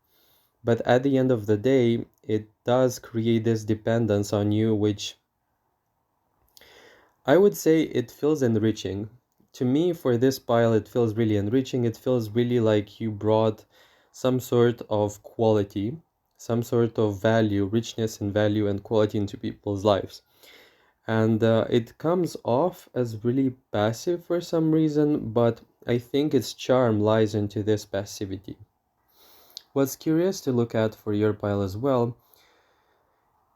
But at the end of the day, it does create this dependence on you, which I would say it feels enriching. To me, for this pile, it feels really enriching. It feels really like you brought some sort of quality, some sort of value, richness and value and quality into people's lives. And it comes off as really passive for some reason, but I think its charm lies into this passivity. What's curious to look at for your pile as well,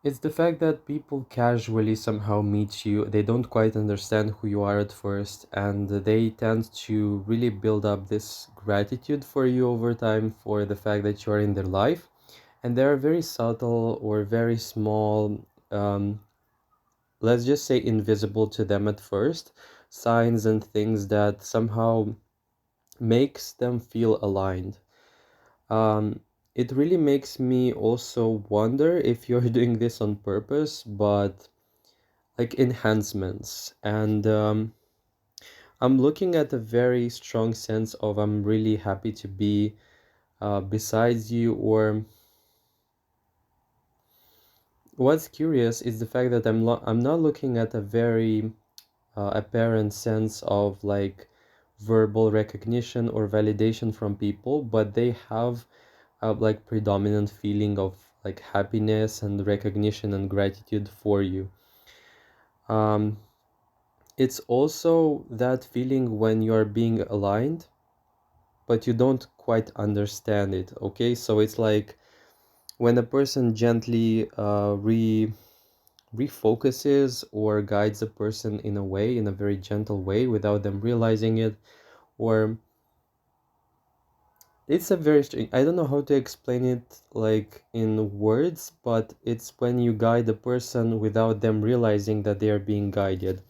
it's the fact that people casually somehow meet you. They don't quite understand who you are at first, and they tend to really build up this gratitude for you over time for the fact that you are in their life. And they are very subtle or very small, let's just say invisible to them at first, signs and things that somehow makes them feel aligned. Um, it really makes me also wonder if you're doing this on purpose, but like enhancements. And I'm looking at a very strong sense of I'm really happy to be besides you. Or what's curious is the fact that I'm not looking at a very apparent sense of like verbal recognition or validation from people, but they have a like predominant feeling of like happiness and recognition and gratitude for you. Um, it's also that feeling when you are being aligned, but you don't quite understand it. Okay, so it's like when a person gently refocuses or guides a person in a way, in a very gentle way, without them realizing it, or it's a very strange, I don't know how to explain it like in words, but it's when you guide a person without them realizing that they are being guided.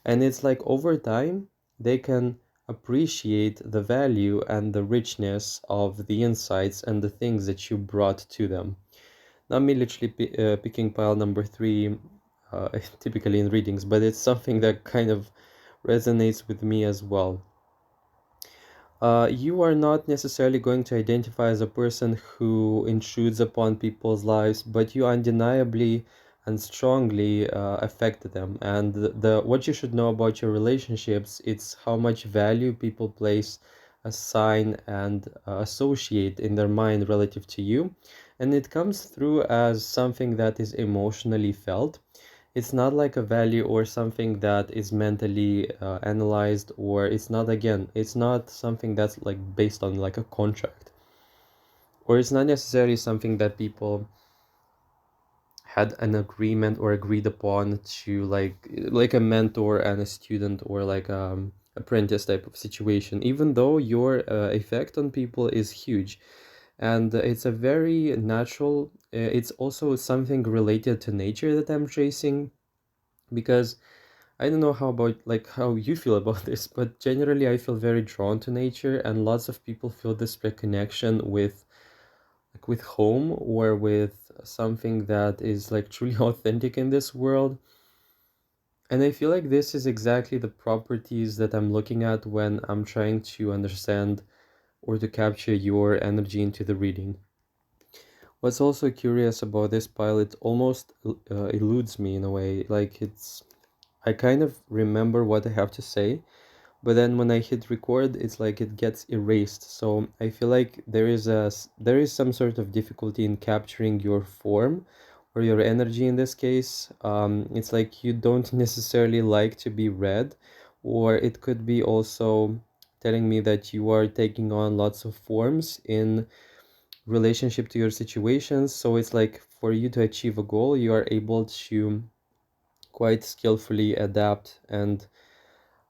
And it's like over time, they can appreciate the value and the richness of the insights and the things that you brought to them. Not me literally picking pile number three, typically in readings, but it's something that kind of resonates with me as well. You are not necessarily going to identify as a person who intrudes upon people's lives, but you undeniably and strongly affect them. And what you should know about your relationships, it's how much value people place assign and associate in their mind relative to you. And it comes through as something that is emotionally felt. It's not like a value or something that is mentally analyzed, or it's not, again, it's not something that's like based on like a contract, or it's not necessarily something that people had an agreement or agreed upon to like a mentor and a student, or like apprentice type of situation, even though your effect on people is huge. And it's a very natural, it's also something related to nature that I'm tracing, because I don't know how about like how you feel about this, but generally I feel very drawn to nature, and lots of people feel this connection with like with home, or with something that is like truly authentic in this world. And I feel like this is exactly the properties that I'm looking at when I'm trying to understand or to capture your energy into the reading. What's also curious about this pile, it almost eludes me in a way. Like I kind of remember what I have to say, but then when I hit record, it's like it gets erased. So I feel like there is some sort of difficulty in capturing your form or your energy in this case. It's like you don't necessarily like to be read, or it could be also telling me that you are taking on lots of forms in relationship to your situations. So it's like for you to achieve a goal, you are able to quite skillfully adapt and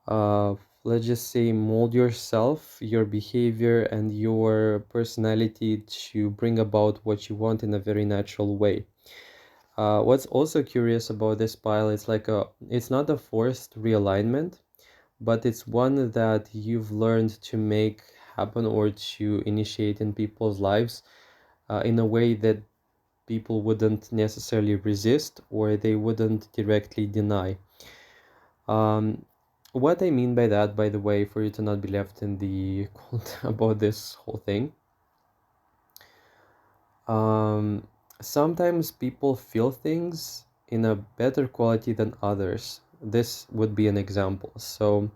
uh, let's just say mold yourself, your behavior, and your personality to bring about what you want in a very natural way. What's also curious about this pile is like it's not a forced realignment, but it's one that you've learned to make happen or to initiate in people's lives in a way that people wouldn't necessarily resist, or they wouldn't directly deny. Um, what I mean by that, by the way, for you to not be left in the cold about this whole thing, um, sometimes people feel things in a better quality than others. This would be an example. So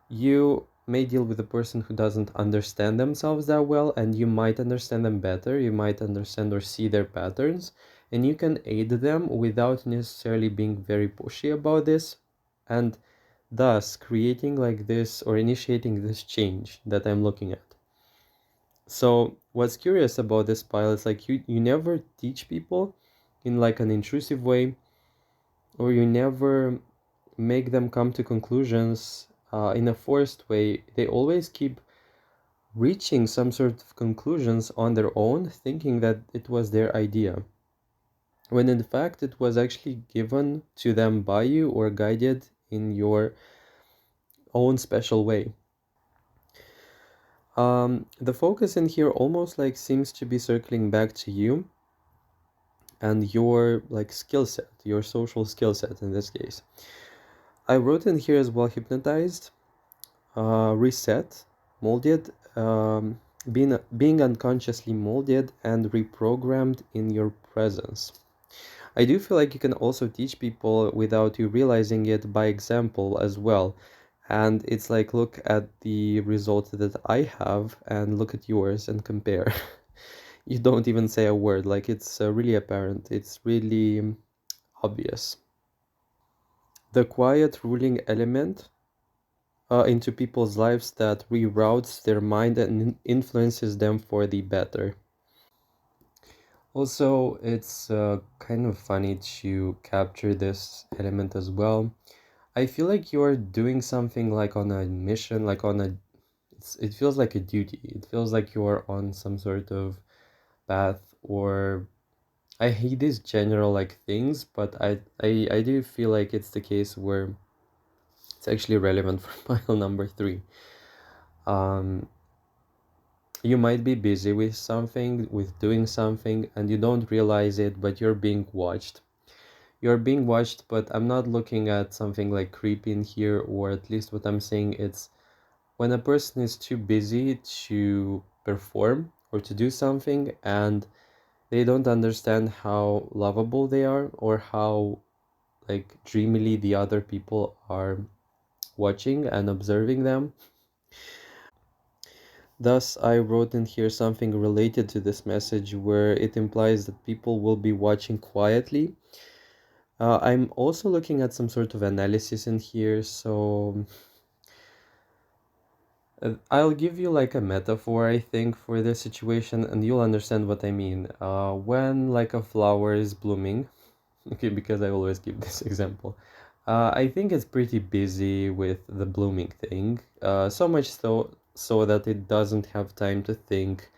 you may deal with a person who doesn't understand themselves that well, and you might understand them better. You might understand or see their patterns, and you can aid them without necessarily being very pushy about this, and thus creating like this or initiating this change that I'm looking at. So what's curious about this pile is like you never teach people in like an intrusive way, or you never make them come to conclusions in a forced way. They always keep reaching some sort of conclusions on their own, thinking that it was their idea, when in fact it was actually given to them by you or guided in your own special way. The focus in here almost like seems to be circling back to you and your like skill set, your social skill set in this case. I wrote in here as well: hypnotized, reset, molded, being unconsciously molded and reprogrammed in your presence. I do feel like you can also teach people without you realizing it by example as well. And it's like, look at the result that I have and look at yours and compare. You don't even say a word, like it's really apparent, it's really obvious. The quiet ruling element into people's lives that reroutes their mind and influences them for the better. Also, it's kind of funny to capture this element as well. I feel like you're doing something like on a mission, like on a, it feels like a duty. It feels like you're on some sort of path, or I hate these general like things, but I do feel like it's the case where it's actually relevant for mile number three. Um, you might be busy with something, with doing something, and you don't realize it, but you're being watched. You're being watched, but I'm not looking at something like creepy in here, or at least what I'm saying, it's when a person is too busy to perform or to do something, and they don't understand how lovable they are, or how like dreamily the other people are watching and observing them. Thus, I wrote in here something related to this message where it implies that people will be watching quietly. I'm also looking at some sort of analysis in here, so I'll give you like a metaphor, I think, for this situation, and you'll understand what I mean. When like a flower is blooming, okay, because I always give this example. I think it's pretty busy with the blooming thing, so much so that it doesn't have time to think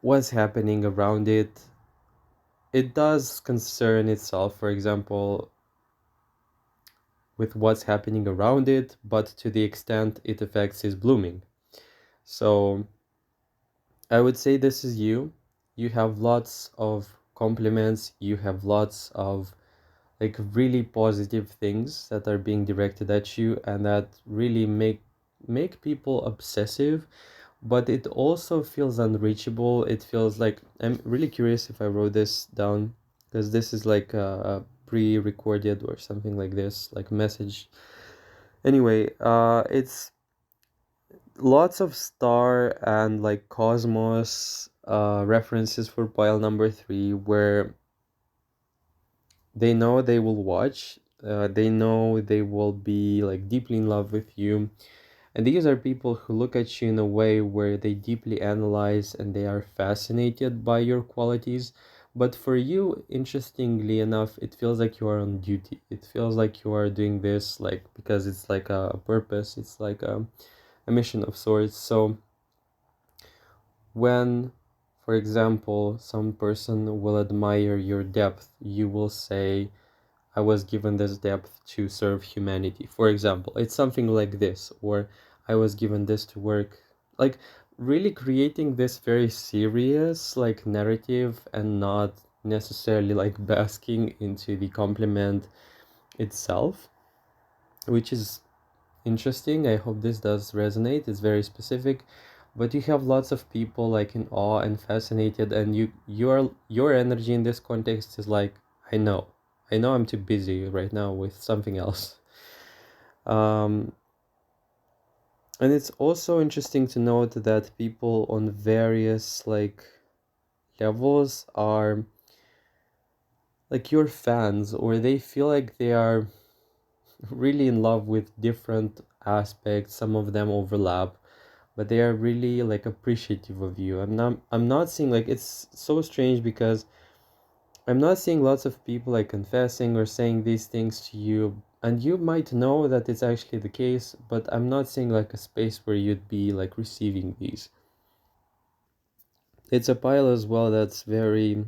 what's happening around it. It does concern itself, for example, with what's happening around it, but to the extent it affects its blooming. So I would say this is you. You have lots of compliments, you have lots of like really positive things that are being directed at you and that really make people obsessive, but it also feels unreachable. It feels like I'm really curious if I wrote this down because this is like a pre-recorded or something like this, like message. Anyway, it's lots of star and like cosmos references for pile number three, where they know they will watch, they know they will be like deeply in love with you. And these are people who look at you in a way where they deeply analyze and they are fascinated by your qualities. But for you, interestingly enough, it feels like you are on duty. It feels like you are doing this like because it's like a purpose, it's like a mission of sorts. So when, for example, some person will admire your depth, you will say, I was given this depth to serve humanity. For example, it's something like this, or I was given this to work. Like, really creating this very serious, like, narrative and not necessarily like basking into the compliment itself, which is interesting. I hope this does resonate. It's very specific, but you have lots of people like in awe and fascinated, and your energy in this context is like, I know, I know I'm too busy right now with something else. Um, and it's also interesting to note that people on various like levels are like your fans, or they feel like they are really in love with different aspects. Some of them overlap, but they are really like appreciative of you. I'm not seeing like it's so strange because I'm not seeing lots of people like confessing or saying these things to you, and you might know that it's actually the case, but I'm not seeing like a space where you'd be like receiving these. It's a pile as well that's very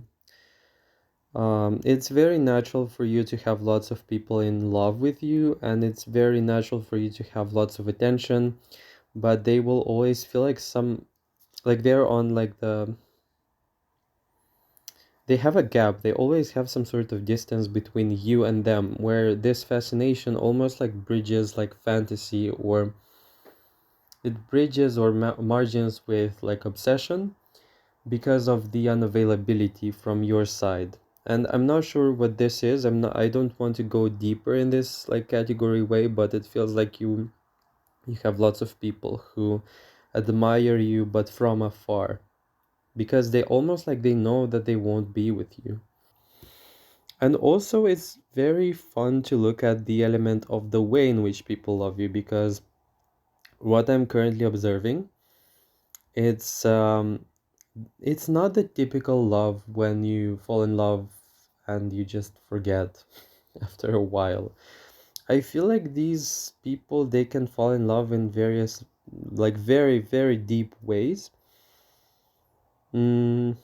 it's very natural for you to have lots of people in love with you, and it's very natural for you to have lots of attention, but they will always feel like some like they're on like they have a gap. They always have some sort of distance between you and them, where this fascination almost like bridges like fantasy, or it bridges or margins with like obsession because of the unavailability from your side. And I'm not sure what this is. I don't want to go deeper in this like category way, but it feels like you have lots of people who admire you but from afar, because they almost like they know that they won't be with you. And also, it's very fun to look at the element of the way in which people love you, because what I'm currently observing, it's it's not the typical love when you fall in love and you just forget after a while. I feel like these people, they can fall in love in various like very very deep ways. mm,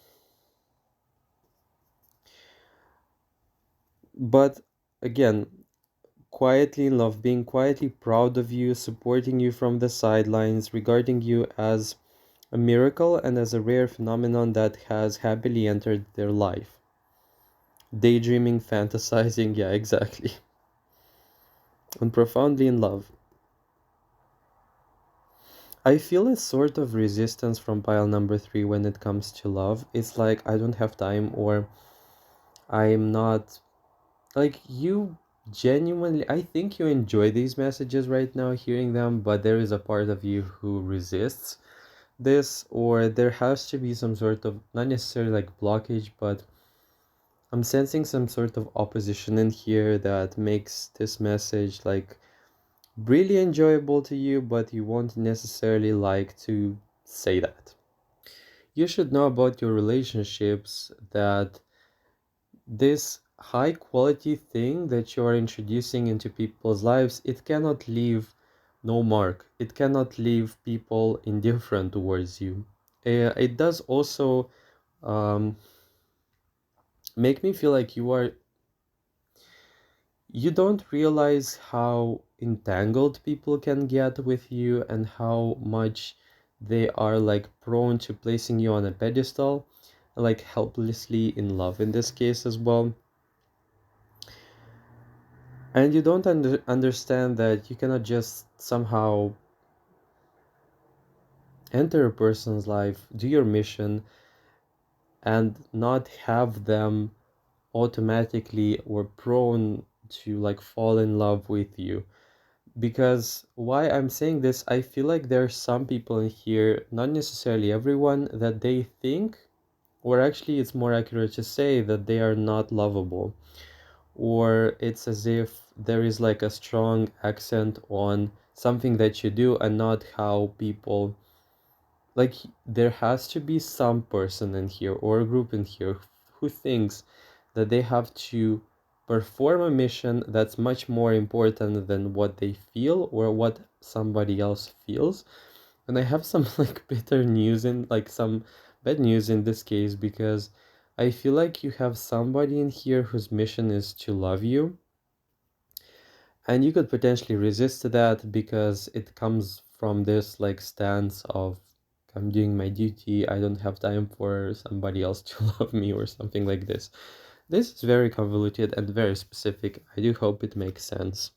but again, quietly in love, being quietly proud of you, supporting you from the sidelines, regarding you as a miracle and as a rare phenomenon that has happily entered their life. Daydreaming, fantasizing, yeah, exactly. And profoundly in love. I feel a sort of resistance from pile number three when it comes to love. It's like I don't have time, or I'm not like you genuinely. I think you enjoy these messages right now, hearing them, but there is a part of you who resists. this, or there has to be some sort of, not necessarily like blockage, but I'm sensing some sort of opposition in here that makes this message like really enjoyable to you, but you won't necessarily like to say that. You should know about your relationships that this high quality thing that you are introducing into people's lives, it cannot leave no mark. It cannot leave people indifferent towards you. It does also um, make me feel like you don't realize how entangled people can get with you and how much they are like prone to placing you on a pedestal, like helplessly in love in this case as well. And you don't understand that you cannot just somehow enter a person's life, do your mission, and not have them automatically or prone to like fall in love with you. Because why I'm saying this, I feel like there are some people in here, not necessarily everyone, that they think, or actually it's more accurate to say that they are not lovable. Or it's as if there is like a strong accent on something that you do and not how people, like, there has to be some person in here or a group in here who thinks that they have to perform a mission that's much more important than what they feel or what somebody else feels. And I have some like bitter news in, like, some bad news in this case, because I feel like you have somebody in here whose mission is to love you, and you could potentially resist that because it comes from this like stance of, I'm doing my duty, I don't have time for somebody else to love me or something like this. This is very convoluted and very specific. I do hope it makes sense.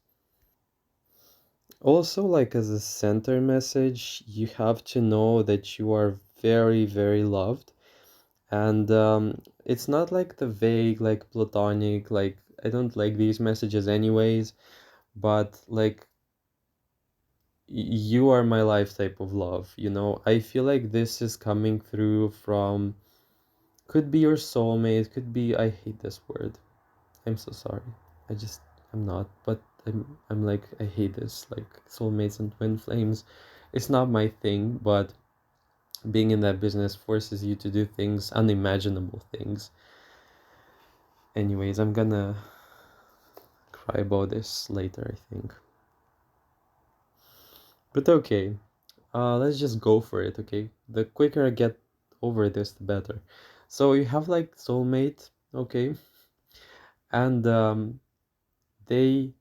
Also, like as a center message, you have to know that you are very, very loved. And it's not like the vague, like platonic, like I don't like these messages anyways, but like you are my life type of love, you know? I feel like this is coming through from, could be your soulmate, could be, I hate this word. I'm so sorry. I just, I'm not, but I'm like, I hate this, like soulmates and twin flames. It's not my thing, but being in that business forces you to do things, unimaginable things. Anyways, I'm gonna cry about this later, I think. But okay, let's just go for it, okay? The quicker I get over this, the better. So you have like soulmate, okay? And they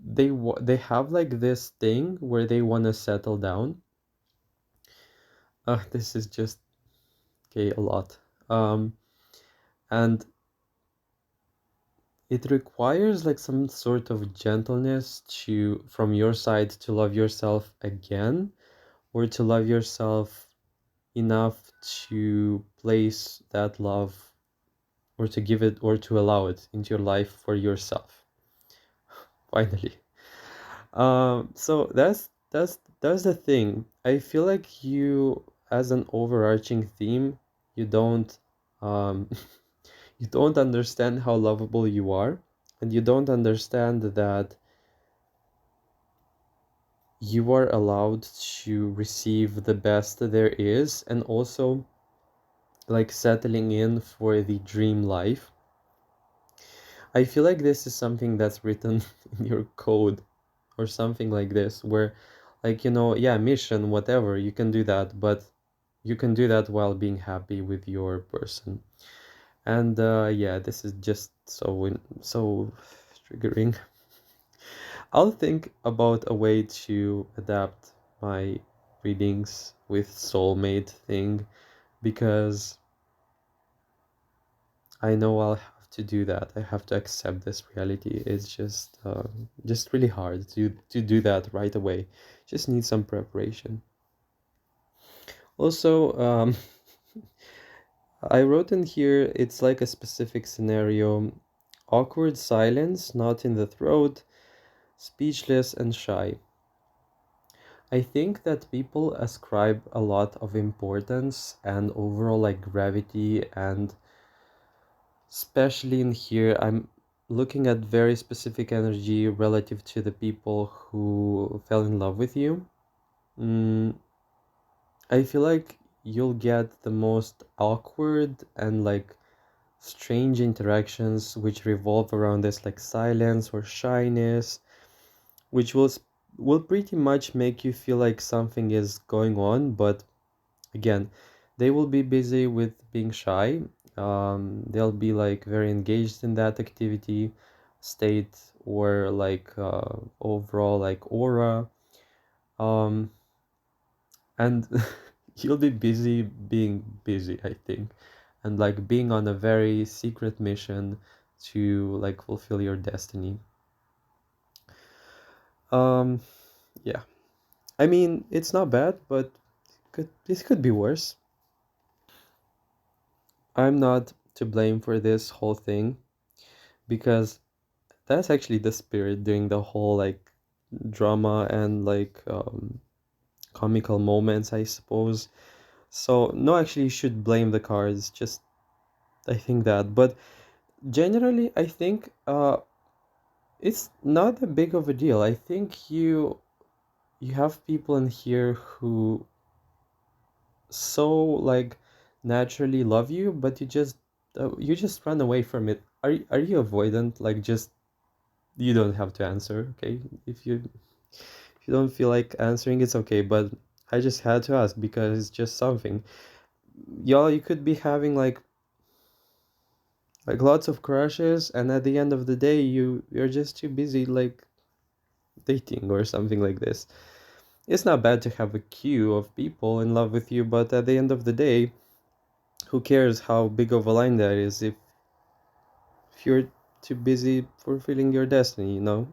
they have like this thing where they want to settle down. This is just okay a lot. Um, and it requires like some sort of gentleness to from your side to love yourself again, or to love yourself enough to place that love, or to give it, or to allow it into your life for yourself. Finally. So that's the thing. I feel like you, as an overarching theme, you don't um you don't understand how lovable you are, and you don't understand that you are allowed to receive the best there is, and also like settling in for the dream life. I feel like this is something that's written in your code or something like this, where, like, you know, yeah, mission, whatever, you can do that, but you can do that while being happy with your person. And yeah, this is just so triggering. I'll think about a way to adapt my readings with soulmate thing, because I know I'll have to do that. I have to accept this reality. It's just really hard to do that right away. Just need some preparation. Also, I wrote in here, it's like a specific scenario: awkward silence, not in the throat, speechless and shy. I think that people ascribe a lot of importance and overall like gravity, and especially in here, I'm looking at very specific energy relative to the people who fell in love with you. Mm, I feel like you'll get the most awkward and like strange interactions which revolve around this like silence or shyness, which will pretty much make you feel like something is going on, but again, they will be busy with being shy. They'll be like very engaged in that activity state, or like overall like aura. Um, and you'll be busy being busy, I think, and like being on a very secret mission to like fulfill your destiny. Um, yeah. I mean, it's not bad, but this could be worse. I'm not to blame for this whole thing because that's actually the spirit during the whole like drama and like comical moments, I suppose. So no, actually, you should blame the cards. Just I think that, but generally, I think it's not a big of a deal. I think you have people in here who so like naturally love you, but you just run away from it. Are you avoidant? Like just you don't have to answer, okay? If you don't feel like answering, it's okay. But I just had to ask because it's just something. Y'all, you could be having like lots of crushes, and at the end of the day, you're just too busy like dating or something like this. It's not bad to have a queue of people in love with you, but at the end of the day, who cares how big of a line that is if you're too busy fulfilling your destiny, you know?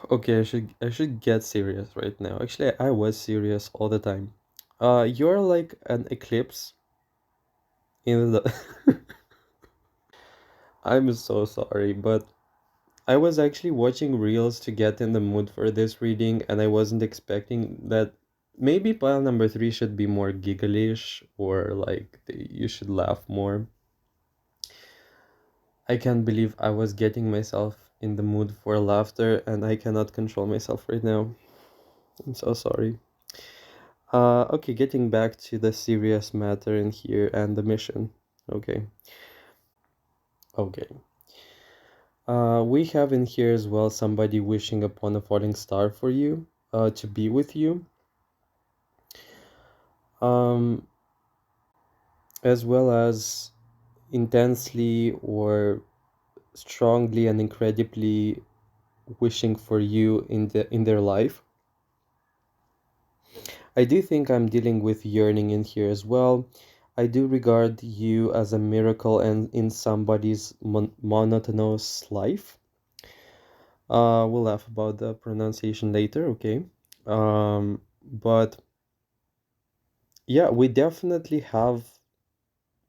Okay, I should get serious right now. Actually, I was serious all the time. You're like an eclipse in the I'm so sorry, but I was actually watching reels to get in the mood for this reading, and I wasn't expecting that maybe pile number three should be more giggleish, or like you should laugh more. I can't believe I was getting myself in the mood for laughter, and I cannot control myself right now. I'm so sorry. Okay, getting back to the serious matter in here and the mission. Okay, okay. We have in here as well somebody wishing upon a falling star for you, to be with you, um, as well as intensely or strongly and incredibly wishing for you in their life. I do think I'm dealing with yearning in here as well. I do regard you as a miracle and in somebody's monotonous life. We'll laugh about the pronunciation later, okay? But yeah, we definitely have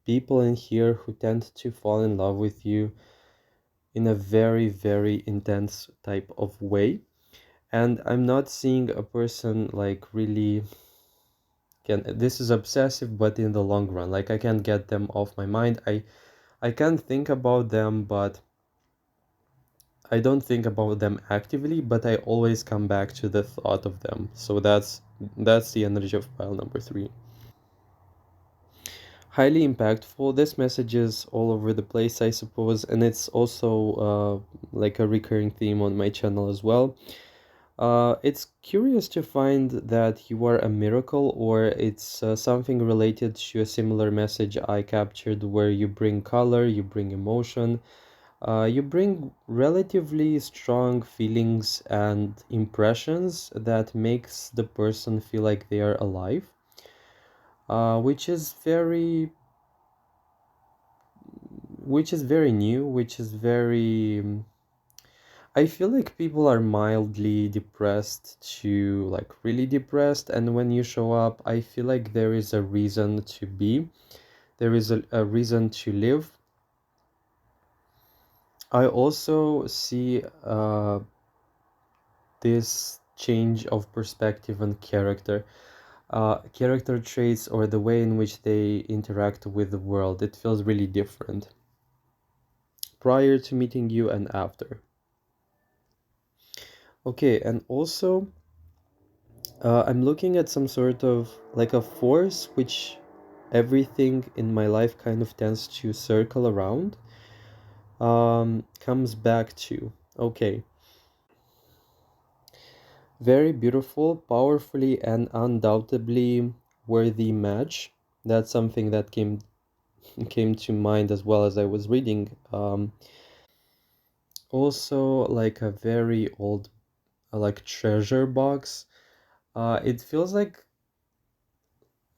people in here who tend to fall in love with you in a very, very intense type of way. And I'm not seeing a person like really can this is obsessive, but in the long run, like I can't get them off my mind. I can think about them, but I don't think about them actively, but I always come back to the thought of them. So that's the energy of pile number three. Highly impactful. This message is all over the place, I suppose, and it's also like a recurring theme on my channel as well. It's curious to find that you are a miracle, or it's something related to a similar message I captured where you bring color, you bring emotion, you bring relatively strong feelings and impressions that makes the person feel like they are alive, which is very new, which is very I feel like people are mildly depressed to like really depressed, and when you show up, I feel like there is a reason to be, there is a reason to live. I also see this change of perspective and character traits, or the way in which they interact with the world. It feels really different prior to meeting you and after. Okay, and also I'm looking at some sort of like a force which everything in my life kind of tends to circle around, comes back to. Okay, very beautiful, powerfully and undoubtedly worthy match. That's something that came to mind as well as I was reading. Also, like a very old, like treasure box. It feels like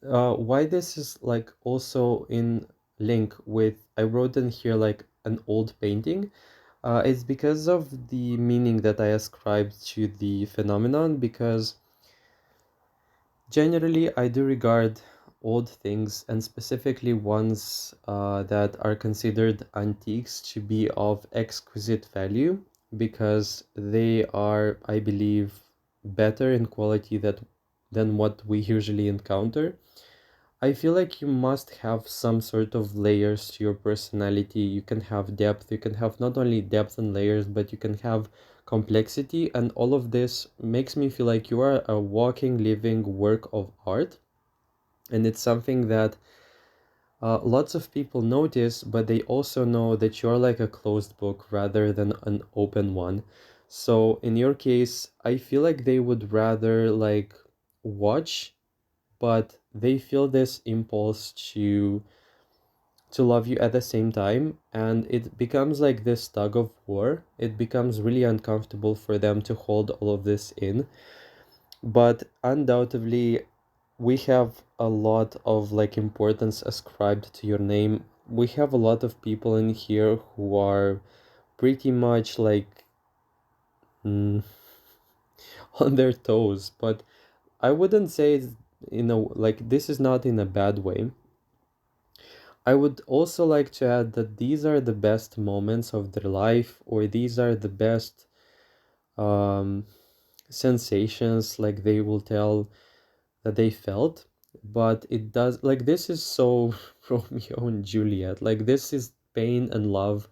why this is like also in link with, I wrote in here like an old painting. It's because of the meaning that I ascribed to the phenomenon, because generally I do regard old things, and specifically ones that are considered antiques, to be of exquisite value, because they are, I believe, better in quality than what we usually encounter. I feel like you must have some sort of layers to your personality. You can have depth, you can have not only depth and layers, but you can have complexity, and all of this makes me feel like you are a walking, living work of art. And it's something that lots of people notice, but they also know that you're like a closed book rather than an open one. So in your case, I feel like they would rather like watch, but they feel this impulse to love you at the same time, and it becomes like this tug of war. It becomes really uncomfortable for them to hold all of this in, but undoubtedly we have a lot of like importance ascribed to your name. We have a lot of people in here who are pretty much like mm, on their toes, but I wouldn't say it's, like this is not in a bad way. I would also like to add that these are the best moments of their life, or these are the best um, sensations, like they will tell that they felt. But it does, like, this is so Romeo and Juliet. Like, this is pain and love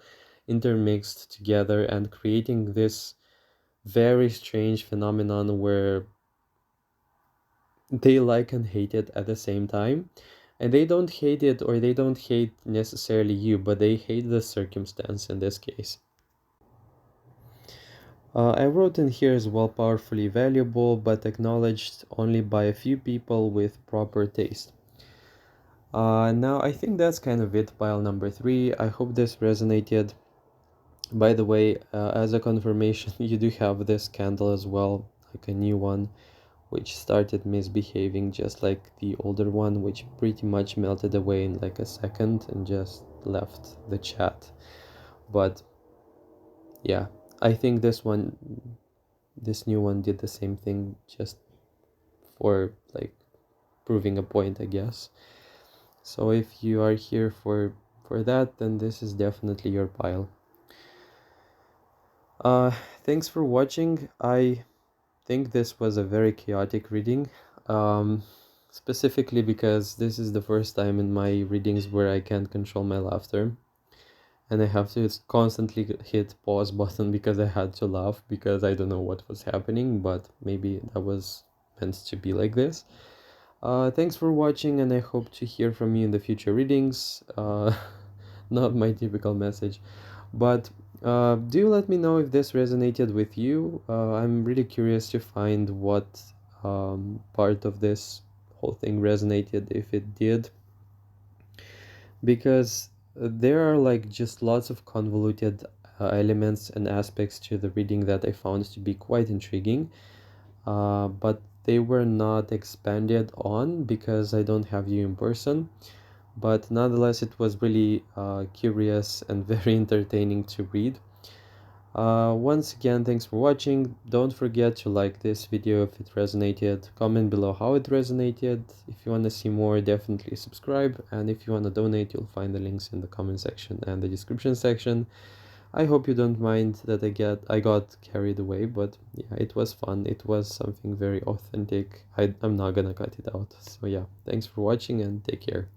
intermixed together and creating this very strange phenomenon where they like and hate it at the same time. And they don't hate it, or they don't hate necessarily you, but they hate the circumstance in this case. I wrote in here as well, powerfully valuable, but acknowledged only by a few people with proper taste. Now, I think that's kind of it, pile number 3. I hope this resonated. By the way, as a confirmation, you do have this candle as well, like a new one, which started misbehaving just like the older one, which pretty much melted away in like a second and just left the chat. But yeah, I think this new one did the same thing, just for like proving a point, I guess. So if you are here for that, then this is definitely your pile. Uh, Thanks for watching. I think this was a very chaotic reading, um, specifically because this is the first time in my readings where I can't control my laughter, and I have to constantly hit pause button because I had to laugh because I don't know what was happening, but maybe that was meant to be like this. Thanks for watching, and I hope to hear from you in the future readings. Not my typical message, but do let me know if this resonated with you. I'm really curious to find what part of this whole thing resonated, if it did, because there are like just lots of convoluted elements and aspects to the reading that I found to be quite intriguing, but they were not expanded on because I don't have you in person. But nonetheless, it was really curious and very entertaining to read. Once again, thanks for watching. Don't forget to like this video if it resonated. Comment below how it resonated. If you want to see more, definitely subscribe. And if you want to donate, you'll find the links in the comment section and the description section. I hope you don't mind that I got carried away, but yeah, it was fun. It was something very authentic. I'm not gonna cut it out. So yeah, thanks for watching and take care.